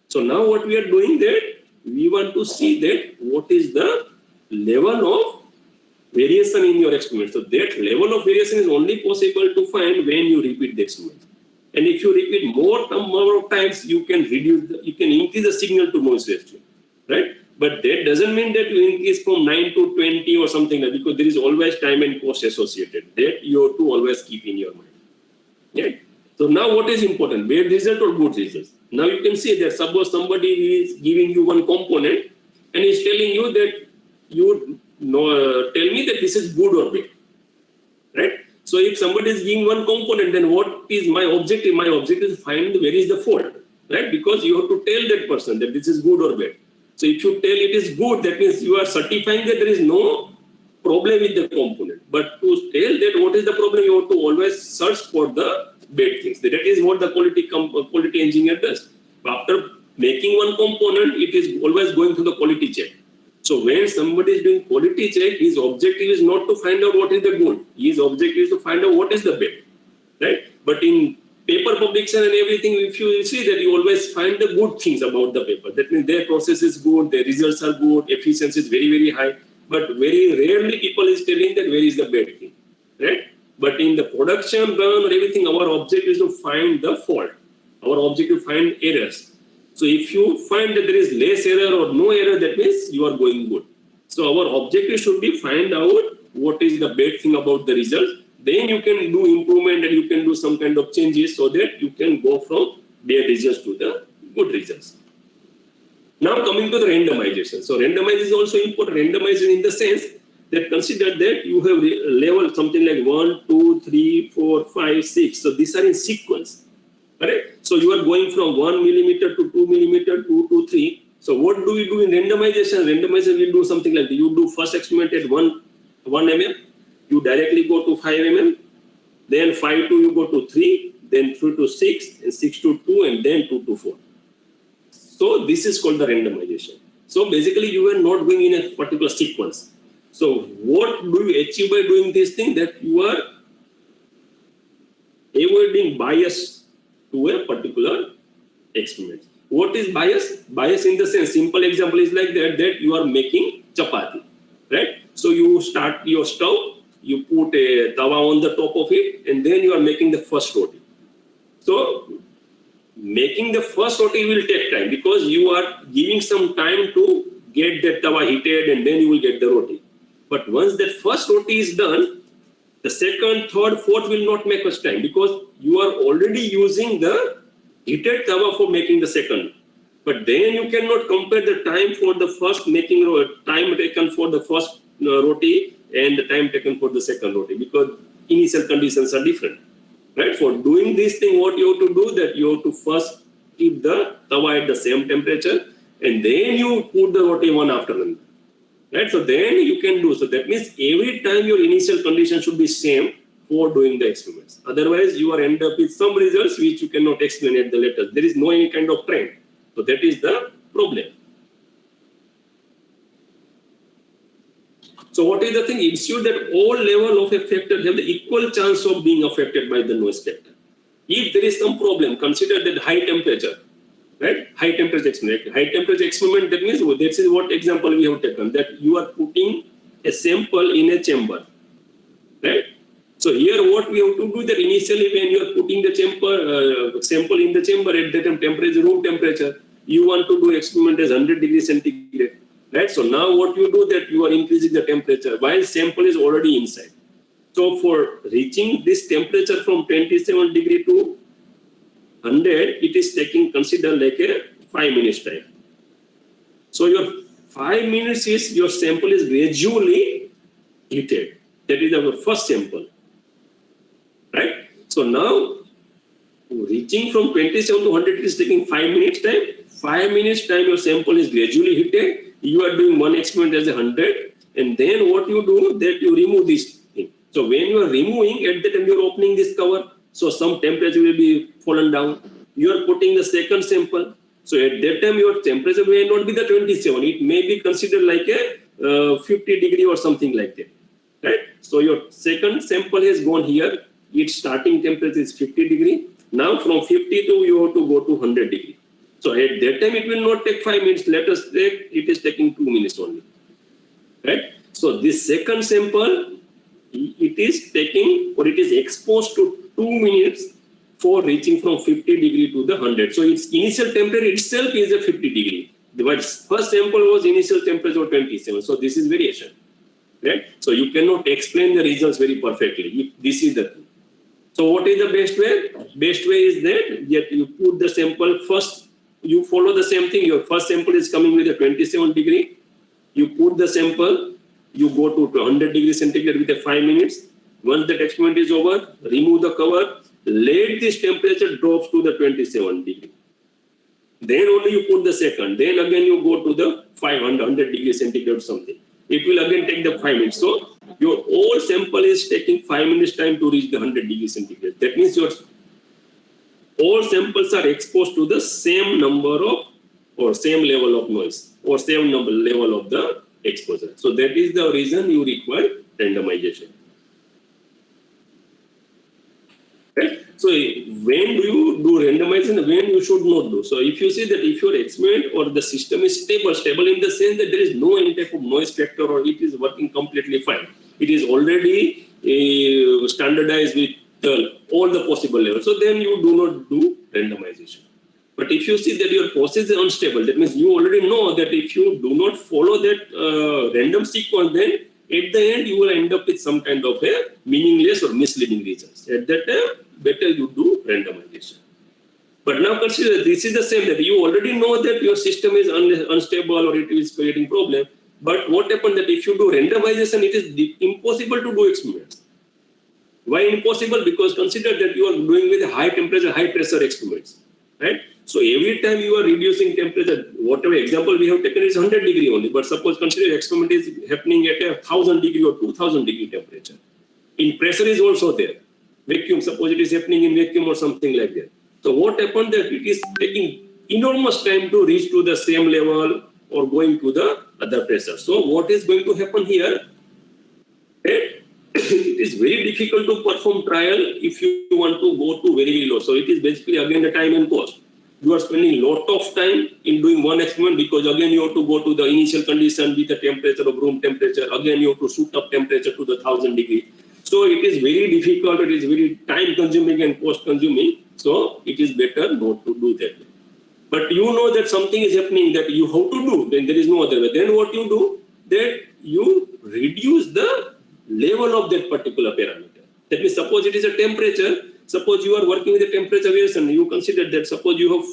So now what we are doing that, we want to see that what is the level of variation in your experiment. So that level of variation is only possible to find when you repeat the experiment. And if you repeat more number of times, you can increase the signal to noise ratio, right? But that doesn't mean that you increase from 9 to 20 or something like that, because there is always time and cost associated. That you have to always keep in your mind. Yeah? So now what is important? Bad result or good results? Now you can see that suppose somebody is giving you one component and is telling you that you tell me that this is good or bad, right? So if somebody is giving one component, then what is my objective? My objective is to find where is the fault, right? Because you have to tell that person that this is good or bad. So if you tell it is good, that means you are certifying that there is no problem with the component. But to tell that what is the problem, you have to always search for the bad things. That is what the quality engineer does. After making one component, it is always going through the quality check. So when somebody is doing quality check, his objective is not to find out what is the good. His objective is to find out what is the bad, right? But in paper publication and everything, if you see that you always find the good things about the paper. That means their process is good, their results are good, efficiency is very, very high. But very rarely people is telling that where is the bad thing, right? But in the production run or everything, our objective is to find the fault. Our objective is to find errors. So if you find that there is less error or no error, that means you are going good. So our objective should be find out what is the bad thing about the result. Then you can do improvement and you can do some kind of changes so that you can go from bad results to the good results. Now coming to the randomization. So randomization is also important. Randomization in the sense that consider that you have level something like 1, 2, 3, 4, 5, 6. So these are in sequence. Correct? So you are going from 1 millimeter to 2 millimeter, 2 to 3. So what do we do in randomization? Randomization will do something like this. You do first experiment at 1 mm. You directly go to 5 mm. Then 5 to you go to 3. Then 3 to 6. And 6 to 2. And then 2 to 4. So this is called the randomization. So basically you are not going in a particular sequence. So what do you achieve by doing this thing? That you are avoiding bias to a particular experiment. What is bias? Bias in the sense, simple example is like that you are making chapati, right? So you start your stove, you put a tawa on the top of it, and then you are making the first roti. So making the first roti will take time because you are giving some time to get that tawa heated, and then you will get the roti. But once that first roti is done, the second, third, fourth will not make much time because you are already using the heated tawa for making the second. But then you cannot compare the time for the first making time taken for the first roti and the time taken for the second roti because initial conditions are different. Right? For doing this thing, what you have to do that you have to first keep the tawa at the same temperature and then you put the roti one after another. Right? So then you can do. So that means every time your initial condition should be same for doing the experiments. Otherwise, you are end up with some results which you cannot explain at the later. There is no any kind of trend. So that is the problem. So what is the thing? Ensure that all level of effector have the equal chance of being affected by the noise factor. If there is some problem, consider that high temperature, right? High temperature experiment. High temperature experiment, that means this is what example we have taken, that you are putting a sample in a chamber, right? So here what we have to do that initially when you are putting the sample in the chamber at that temperature, room temperature, you want to do experiment as 100 degrees centigrade, right? So now what you do that you are increasing the temperature while sample is already inside. So for reaching this temperature from 27 degree to 100, it is taking consider like a 5 minutes time. So your 5 minutes is your sample is gradually heated. That is our first sample. Right? So now, reaching from 27 to 100 is taking 5 minutes time. 5 minutes time, your sample is gradually heated. You are doing one experiment as 100. And then what you do, that you remove this thing. So when you are removing, at that time you are opening this cover. So some temperature will be fallen down. You are putting the second sample. So at that time, your temperature may not be the 27. It may be considered like a 50 degree or something like that. Right? So your second sample has gone here. Its starting temperature is 50 degree. Now from 50 to you have to go to 100 degree. So at that time it will not take 5 minutes. Let us take it is taking 2 minutes only. Right? So this second sample, it is taking or it is exposed to 2 minutes for reaching from 50 degree to the 100. So its initial temperature itself is a 50 degree. The first sample was initial temperature 27. So this is variation. Right? So you cannot explain the results very perfectly. This is the thing. So what is the best way? Best way is that you put the sample first, you follow the same thing. Your first sample is coming with a 27 degree. You put the sample, you go to 100 degrees centigrade with a 5 minutes. Once that experiment is over, remove the cover, let this temperature drops to the 27 degree. Then only you put the second. Then again you go to the 100 degrees centigrade or something. It will again take the 5 minutes. So your whole sample is taking 5 minutes time to reach the 100 degrees centigrade. That means your all samples are exposed to the same number of or same level of noise or same number level of the exposure. So that is the reason you require randomization. Right? So when do you do randomization? When you should not do? So if you see that if your experiment or the system is stable in the sense that there is no any type of noise factor or it is working completely fine. It is already standardized with all the possible levels. So then you do not do randomization. But if you see that your process is unstable, that means you already know that if you do not follow that random sequence, then at the end you will end up with some kind of a meaningless or misleading results. At that time, better you do randomization. But now consider this is the same that you already know that your system is unstable or it is creating problem. But what happens that if you do randomization, it is impossible to do experiments. Why impossible? Because consider that you are doing with high temperature, high pressure experiments, right? So every time you are reducing temperature, whatever example we have taken is 100 degree only. But suppose consider experiment is happening at 1,000 degree or 2,000 degree temperature. In pressure is also there. Vacuum, suppose it is happening in vacuum or something like that. So what happened that it is taking enormous time to reach to the same level or going to the other pressure. So what is going to happen here? Right? it is very difficult to perform trial if you want to go to very low. So it is basically again the time and cost. You are spending a lot of time in doing one experiment because again you have to go to the initial condition with the temperature of room temperature. Again you have to shoot up temperature to the 1000 degree. So it is very difficult. It is very time consuming and cost consuming. So it is better not to do that. But you know that something is happening that you have to do. Then there is no other way. Then what you do? That you reduce the level of that particular parameter. That means suppose it is a temperature. Suppose you are working with a temperature variation, you consider that suppose you have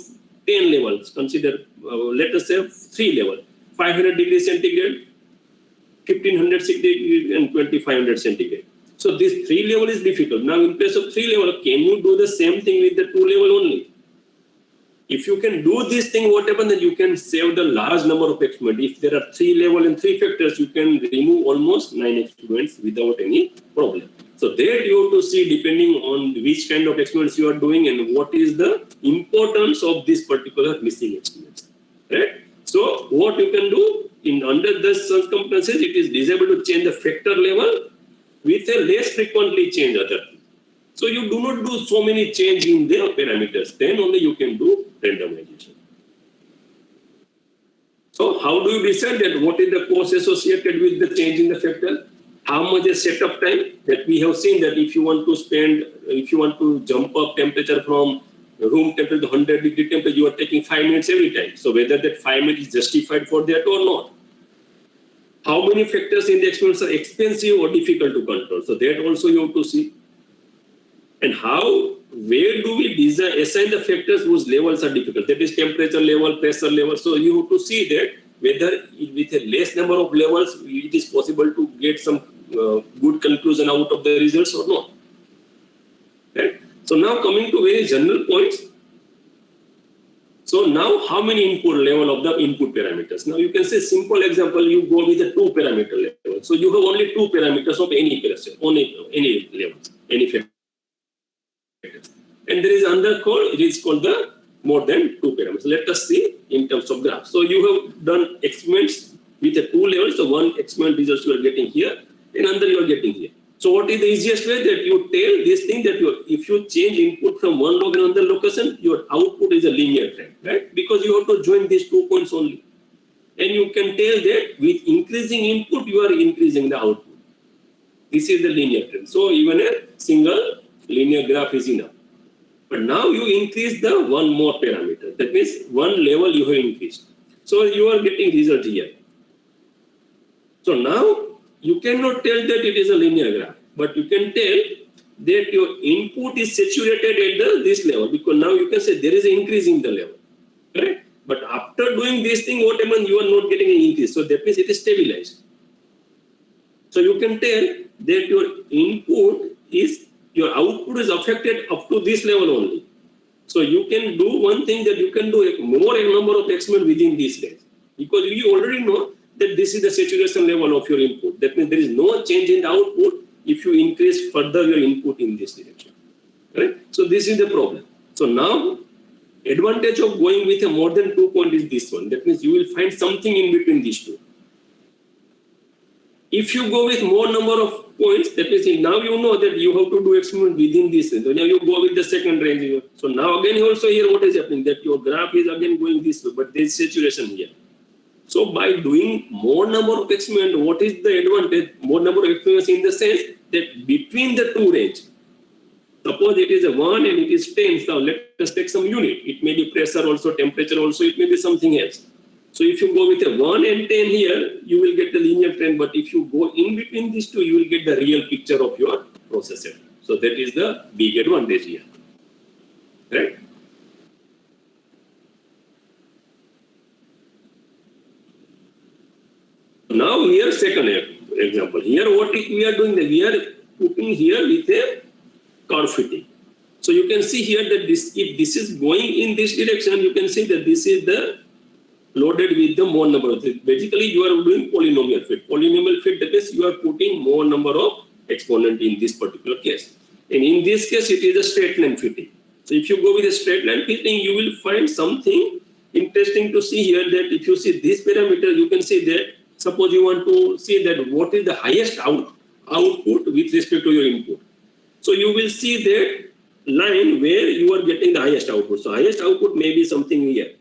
10 levels, consider let us say 3 levels, 500 degrees centigrade, 1500 centigrade and 2500 centigrade. So this 3 level is difficult. Now in place of 3 level, can you do the same thing with the 2 level only? If you can do this thing, what happens then you can save the large number of experiments. If there are 3 level and 3 factors, you can remove almost 9 experiments without any problem. So there you have to see depending on which kind of experiments you are doing and what is the importance of this particular missing experiments. Right? So what you can do in under the circumstances, it is desirable to change the factor level with a less frequently change other. So you do not do so many change in the parameters. Then only you can do randomization. So how do you decide that what is the cost associated with the change in the factor? How much is setup time? That we have seen that if you want to jump up temperature from room temperature to 100 degree temperature, you are taking 5 minutes every time. So whether that 5 minutes is justified for that or not. How many factors in the experiments are expensive or difficult to control? So that also you have to see. And where do we assign the factors whose levels are difficult? That is temperature level, pressure level. So you have to see that whether with a less number of levels, it is possible to get some good conclusion out of the results or not. Right? So now coming to very general points. So now how many input level of the input parameters? Now you can say simple example, you go with a 2 parameter level. So you have only 2 parameters of any pressure, any level, any factor. And there is another code, it is called the more than 2 parameters. Let us see in terms of graph. So you have done experiments with a 2 levels. So one experiment results you are getting here, and another you are getting here. So what is the easiest way that you tell this thing that if you change input from one log and another location, your output is a linear trend, right? Because you have to join these 2 points only. And you can tell that with increasing input, you are increasing the output. This is the linear trend. So even a single linear graph is enough. But now you increase the one more parameter. That means one level you have increased. So you are getting result here. So now you cannot tell that it is a linear graph, but you can tell that your input is saturated at this level, because now you can say there is an increase in the level. Correct? But after doing this thing, what happens? You are not getting an increase. So that means it is stabilized. So you can tell that your output is affected up to this level only. So you can do one thing, that you can do a number of experiments within this range, because you already know that this is the saturation level of your input. That means there is no change in the output if you increase further your input in this direction. Right? So this is the problem. So now advantage of going with a more than 2 point is this one. That means you will find something in between these two. If you go with more number of points, that means now you know that you have to do experiment within this range. So now you go with the second range here. So now again also here what is happening, that your graph is again going this way, but there is saturation here. So by doing more number of experiments, what is the advantage? More number of experiments in the sense that between the two range, suppose it is a 1 and it is 10, so let us take some unit. It may be pressure also, temperature also, it may be something else. So if you go with a 1 and 10 here, you will get the linear trend, but if you go in between these two, you will get the real picture of your processor. So that is the big advantage here. Right? Now here second example. Here what we are doing, we are putting here with a curve fitting. So you can see here that if this is going in this direction, you can see that this is the loaded with the more number of things. Basically you are doing polynomial fit. Polynomial fit, that is you are putting more number of exponent in this particular case. And in this case it is a straight line fitting. So if you go with a straight line fitting, you will find something interesting to see here, that if you see this parameter, you can see that suppose you want to see that what is the highest output with respect to your input. So you will see that line where you are getting the highest output. So highest output may be something here.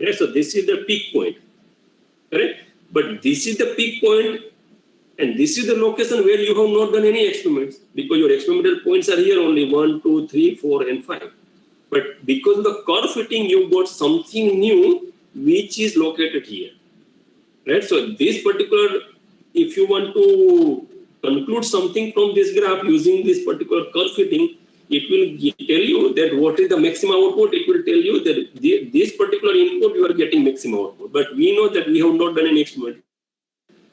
Right? So this is the peak point. Correct? But this is the peak point, and this is the location where you have not done any experiments, because your experimental points are here only 1, 2, 3, 4, and 5. But because of the curve fitting, you got something new which is located here. Right? So this particular, if you want to conclude something from this graph using this particular curve fitting, it will tell you that what is the maximum output. It will tell you that this particular input you are getting maximum output. But we know that we have not done any experiment.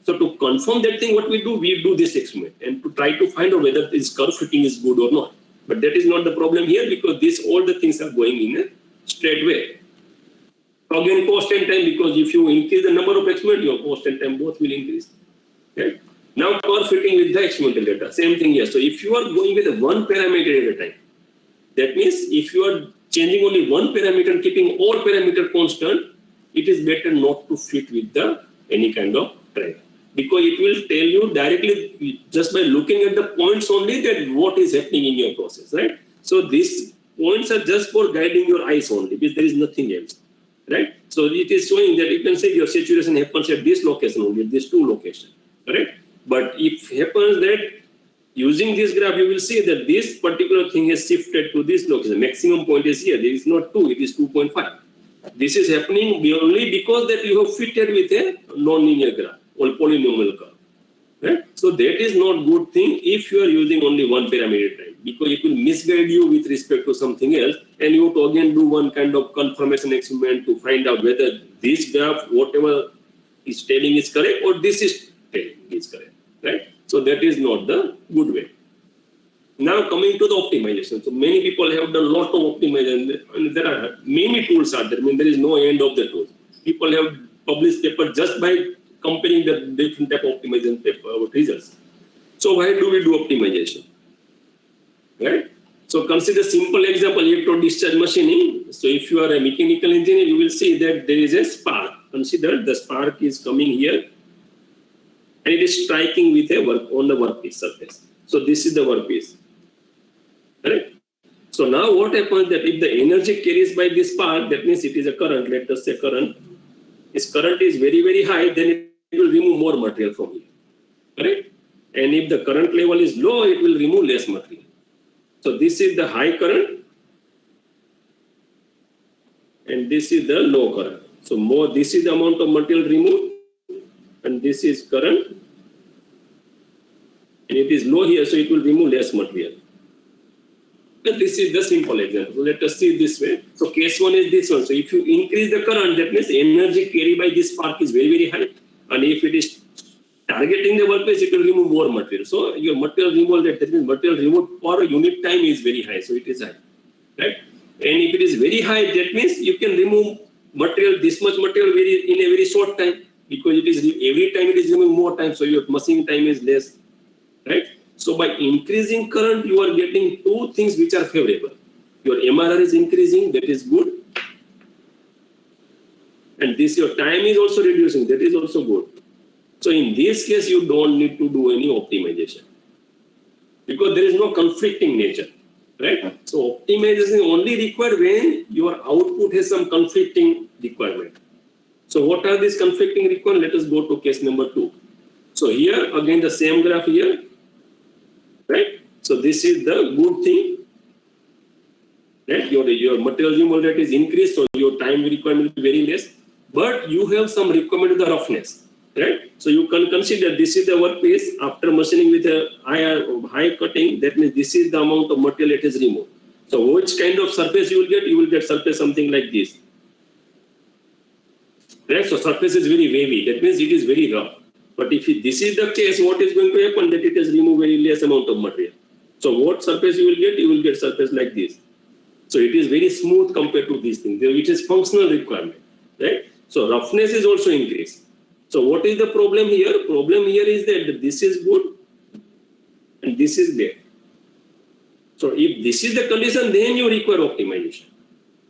So to confirm that thing, what we do this experiment and to try to find out whether this curve fitting is good or not. But that is not the problem here, because all the things are going in a straight way. Again, cost and time, because if you increase the number of experiments, your cost and time both will increase. Okay? Now curve fitting with the experimental data, same thing here. So if you are going with one parameter at a time, that means if you are changing only one parameter and keeping all parameter constant, it is better not to fit with any kind of trend, because it will tell you directly just by looking at the points only that what is happening in your process, right? So these points are just for guiding your eyes only, because there is nothing else, right? So it is showing that you can say your saturation happens at this location only, at these two locations, correct? But if happens that using this graph, you will see that this particular thing has shifted to this location. Maximum point is here. There is not 2, it is 2.5. This is happening only because that you have fitted with a non-linear graph or polynomial curve. Right? So that is not good thing if you are using only one parameter time, because it will misguide you with respect to something else, and you have to again do one kind of confirmation experiment to find out whether this graph, whatever is telling is correct, or this is telling is correct. Right? So that is not the good way. Now coming to the optimization. So many people have done a lot of optimization, and there are many tools out there. I mean, there is no end of the tools. People have published papers just by comparing the different type of optimization results. So why do we do optimization? Right? So consider simple example, electrode discharge machining. So if you are a mechanical engineer, you will see that there is a spark. Consider the spark is coming here, and it is striking with on the workpiece surface. So this is the workpiece. Correct? So now what happens that if the energy carries by this spark, that means it is a current, let us say current. If current is very, very high, then it will remove more material from here. Correct? And if the current level is low, it will remove less material. So this is the high current, and this is the low current. So this is the amount of material removed, and this is current, and it is low here, so it will remove less material. And this is the simple example. So let us see this way. So case 1 is this one. So if you increase the current, that means energy carried by this spark is very, very high. And if it is targeting the workpiece, it will remove more material. So your material removal, that means material removed per unit time is very high. So it is high, right? And if it is very high, that means you can remove material, this much material in a very short time, because it is every time it is removing more time. So your machining time is less, right? So by increasing current, you are getting two things which are favorable. Your MRR is increasing, that is good. And this your time is also reducing, that is also good. So in this case, you don't need to do any optimization, because there is no conflicting nature, right? So optimization is only required when your output has some conflicting requirement. So what are these conflicting requirements? Let us go to case number 2. So here, again, the same graph here. Right? So this is the good thing. Right? Your material removal rate is increased, so your time requirement will be very less. But you have some requirement of the roughness. Right? So you can consider this is the workpiece after machining with a high cutting. That means this is the amount of material it is removed. So which kind of surface you will get? You will get surface something like this. Right? So surface is very wavy. That means it is very rough. But if this is the case, what is going to happen? That it has removed very less amount of material. So what surface you will get? You will get surface like this. So it is very smooth compared to these things, which is functional requirement, right? So roughness is also increased. So what is the problem here? Problem here is that this is good and this is bad. So if this is the condition, then you require optimization,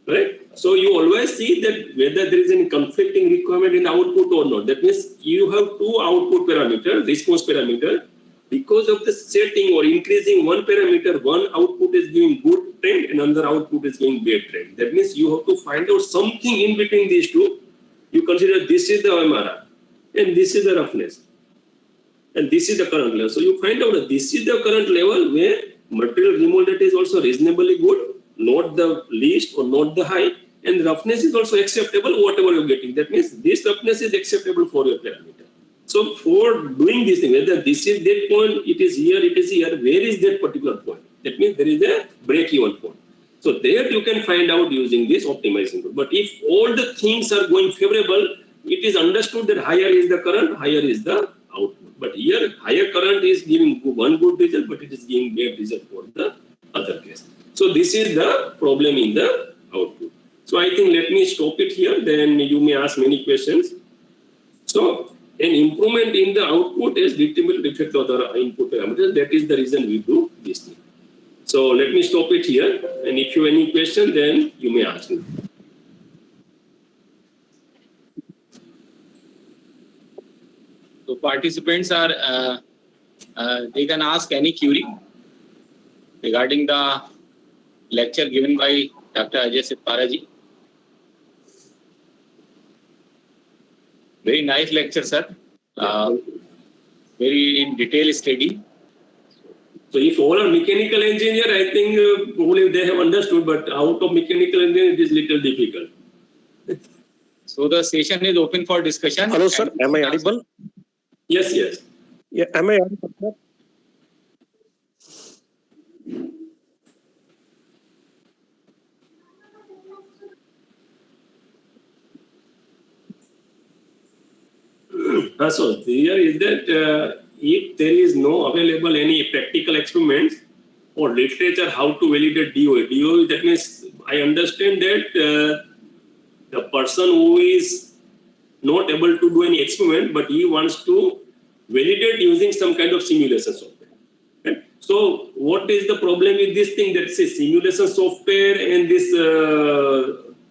right? So you always see that whether there is any conflicting requirement in output or not. That means you have two output parameters, response parameter, because of the setting or increasing one parameter, one output is giving good trend and another output is giving bad trend. That means you have to find out something in between these two. You consider this is the MRR and this is the roughness. And this is the current level. So you find out that this is the current level where material remolded is also reasonably good, not the least or not the high, and roughness is also acceptable, whatever you're getting. That means this roughness is acceptable for your parameter. So for doing this thing, whether this is that point, it is here, where is that particular point? That means there is a break-even point. So there you can find out using this optimizing tool. But if all the things are going favorable, it is understood that higher is the current, higher is the output. But here, higher current is giving one good result, but it is giving bad result for the other case. So this is the problem in the output. So I think let me stop it here, then you may ask many questions. So an improvement in the output is determined effect of the input parameters. That is the reason we do this thing. So let me stop it here. And if you have any question, then you may ask me. So participants are, they can ask any query regarding the lecture given by Dr. Ajay Sitpara ji. Very nice lecture, sir. Very in detail study. So if all are mechanical engineer, I think probably they have understood, but out of mechanical engineer, it is little difficult. So the session is open for discussion. Hello, sir. Am I audible? Yes, yes. Yeah, am I audible, sir? So there is that if there is no available any practical experiments or literature how to validate DOE. DOE, that means I understand that the person who is not able to do any experiment, but he wants to validate using some kind of simulation software. Right? So what is the problem with this thing? That say simulation software and this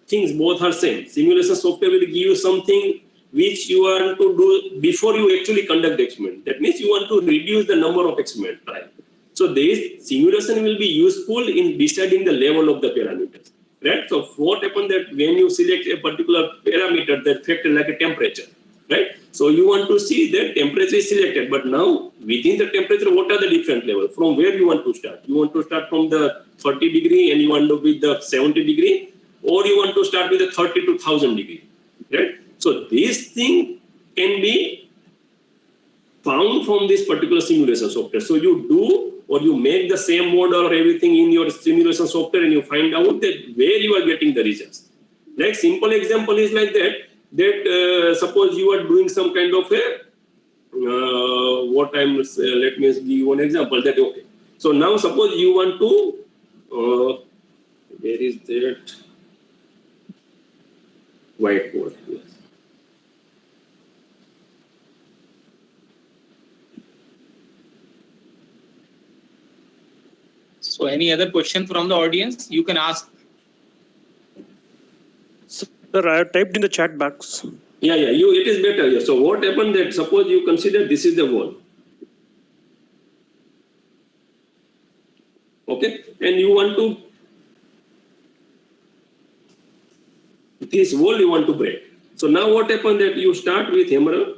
things both are same. Simulation software will give you something which you want to do before you actually conduct the experiment. That means you want to reduce the number of experiments. Right? So this simulation will be useful in deciding the level of the parameters. Right? So what happens that when you select a particular parameter that factor like a temperature, right? So you want to see that temperature is selected, but now within the temperature, what are the different levels? From where you want to start? You want to start from the 30 degree and you want to with the 70 degree, or you want to start with the 30 to 1000 degree, right? So this thing can be found from this particular simulation software. So you do or you make the same model or everything in your simulation software and you find out that where you are getting the results. Like simple example is like that suppose you are doing some kind of a let me give you one example that okay. So now suppose you want to where is that whiteboard? Yes. So any other question from the audience, you can ask. Sir, I have typed in the chat box. Yeah, it is better. Yeah. So what happened that suppose you consider this is the wall. Okay, and you want to this wall you want to break. So now what happened that you start with hammer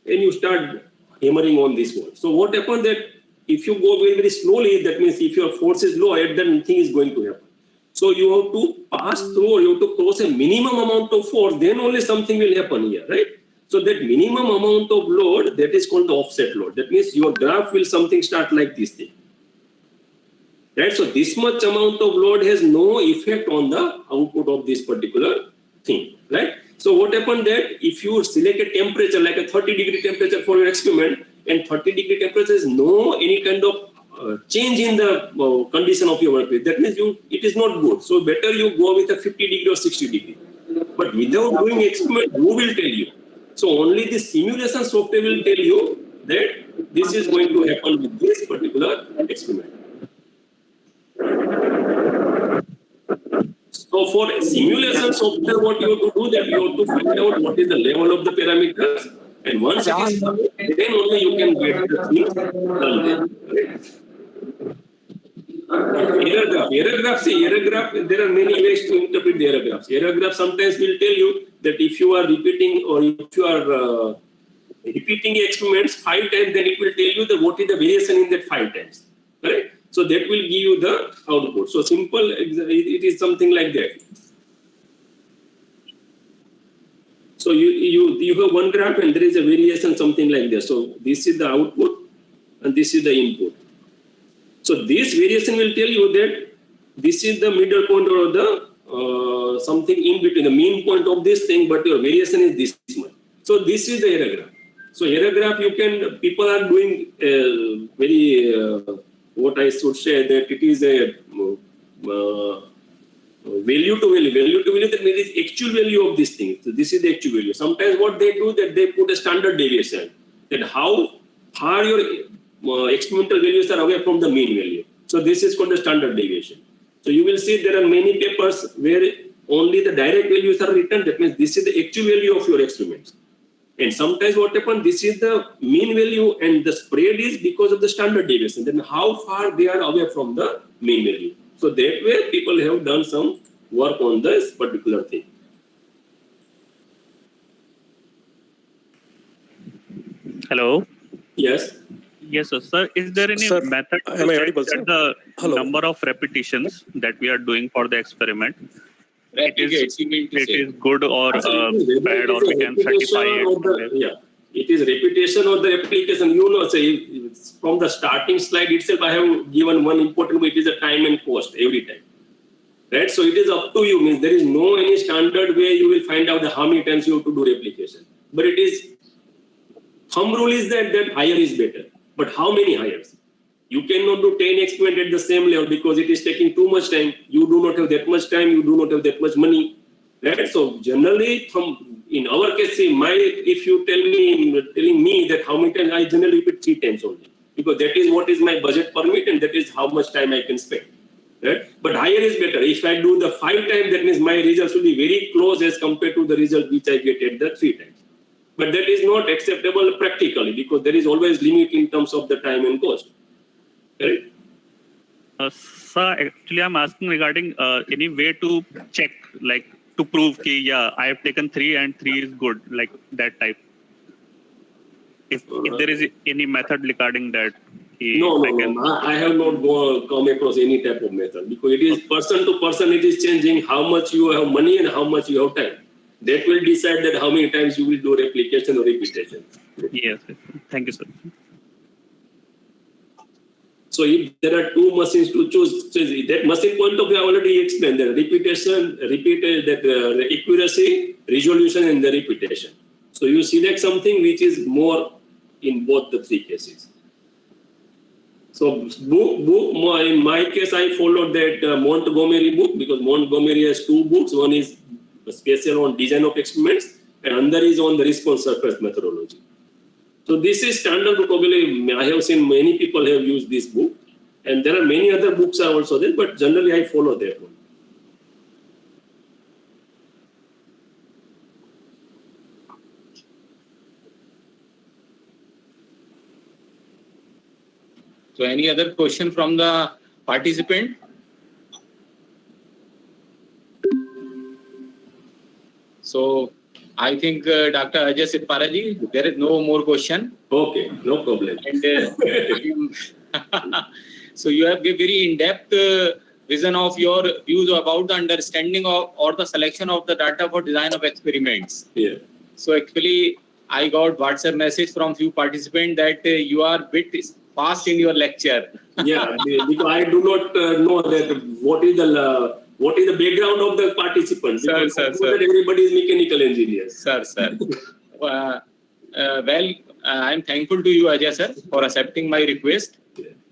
and you start hammering on this wall. So what happened that if you go very, very slowly, that means if your force is low, then nothing is going to happen. So you have to pass through or you have to cross a minimum amount of force, then only something will happen here, right? So that minimum amount of load, that is called the offset load. That means your graph will something start like this thing. Right? So this much amount of load has no effect on the output of this particular thing, right? So what happened that if you select a temperature like a 30 degree temperature for your experiment, and 30 degree temperature is no any kind of change in the condition of your workplace. That means it is not good. So better you go with a 50 degree or 60 degree. But without doing experiment, who will tell you? So only the simulation software will tell you that this is going to happen with this particular experiment. So for simulation software, what you have to do that you have to find out what is the level of the parameters. And once it is found, then only you can get the things done there. Right? Error graph, there are many ways to interpret the error graphs. Error graph sometimes will tell you that if you are repeating or if you are repeating experiments 5 times, then it will tell you that what is the variation in that 5 times. Right? So that will give you the output. So simple, it is something like that. So you have one graph and there is a variation, something like that. So this is the output and this is the input. So this variation will tell you that this is the middle point or the something in between, the mean point of this thing, but your variation is this much. So this is the error graph. So error graph, people are doing very, what I should say, that it is a value to value, that means actual value of this thing. So this is the actual value. Sometimes what they do, that they put a standard deviation, that how far your experimental values are away from the mean value. So this is called the standard deviation. So you will see there are many papers where only the direct values are written. That means this is the actual value of your experiments. And sometimes what happens, this is the mean value and the spread is because of the standard deviation. Then how far they are away from the mean value. So that way people have done some work on this particular thing. Hello. Yes. Yes, sir. Sir, is there any Sir, method to am I check audible, that sir? the Hello. number of repetitions that we are doing for the experiment, Replicates, you mean to it say. is good or bad, or we can certify it? Yeah, it is repetition or the replication. You know, say from the starting slide itself, I have given one important, it is a time and cost every time. Right? So it is up to you. Means there is no any standard way you will find out how many times you have to do replication. But it is, thumb rule is that higher is better. But how many hires? You cannot do 10 experiments at the same level because it is taking too much time. You do not have that much time. You do not have that much money. Right? So generally, in our case, if you telling me that how many times, I generally repeat 3 times only, because that is what is my budget permit and that is how much time I can spend. Right? But higher is better. If I do the 5 times, that means my results will be very close as compared to the result which I get at the 3 times. But that is not acceptable practically because there is always limit in terms of the time and cost. Right? Sir, actually, I'm asking regarding any way to check, like to prove that, yeah, I have taken 3 and 3 is good, like that type. If there is any method regarding that. No, I have not come across any type of method because it is person to person, it is changing how much you have money and how much you have time. That will decide that how many times you will do replication or repetition. Yes, thank you, sir. So if there are 2 machines to choose, that machine point of view I already explained, the repetition, the accuracy, resolution and the repetition. So you select something which is more in both the 3 cases. So book, in my case, I followed that Montgomery book because Montgomery has 2 books. One is special on design of experiments and another is on the response surface methodology. So this is standard book. Probably I have seen many people have used this book and there are many other books are also there, but generally I follow that one. So any other question from the participant? So I think Dr. Ajay Sitparaji, there is no more question. Okay, no problem. And so you have a very in-depth vision of your views about the understanding of or the selection of the data for design of experiments. Yeah. So actually, I got WhatsApp message from few participants that you are a bit fast in your lecture. Yeah, because I do not know that what is the background of the participant. Sir. Everybody is mechanical engineer. Sir. Well, I'm thankful to you, Ajay sir, for accepting my request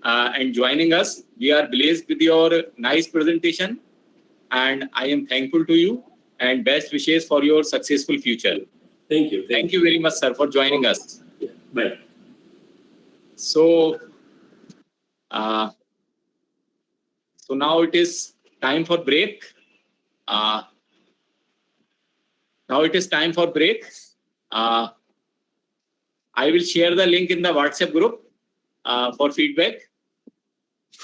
and joining us. We are blessed with your nice presentation and I am thankful to you and best wishes for your successful future. Thank you. Thank you very much, sir, for joining us. Yeah, bye. So now it is time for break. I will share the link in the WhatsApp group for feedback.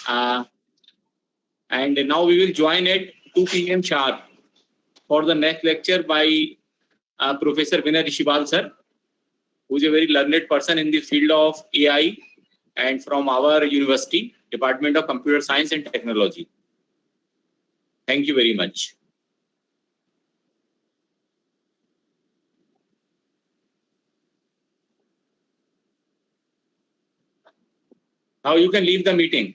And now we will join at 2 p.m. sharp for the next lecture by Professor Vinay Rishibal sir, who is a very learned person in the field of AI and from our university, Department of Computer Science and Technology. Thank you very much. Now you can leave the meeting.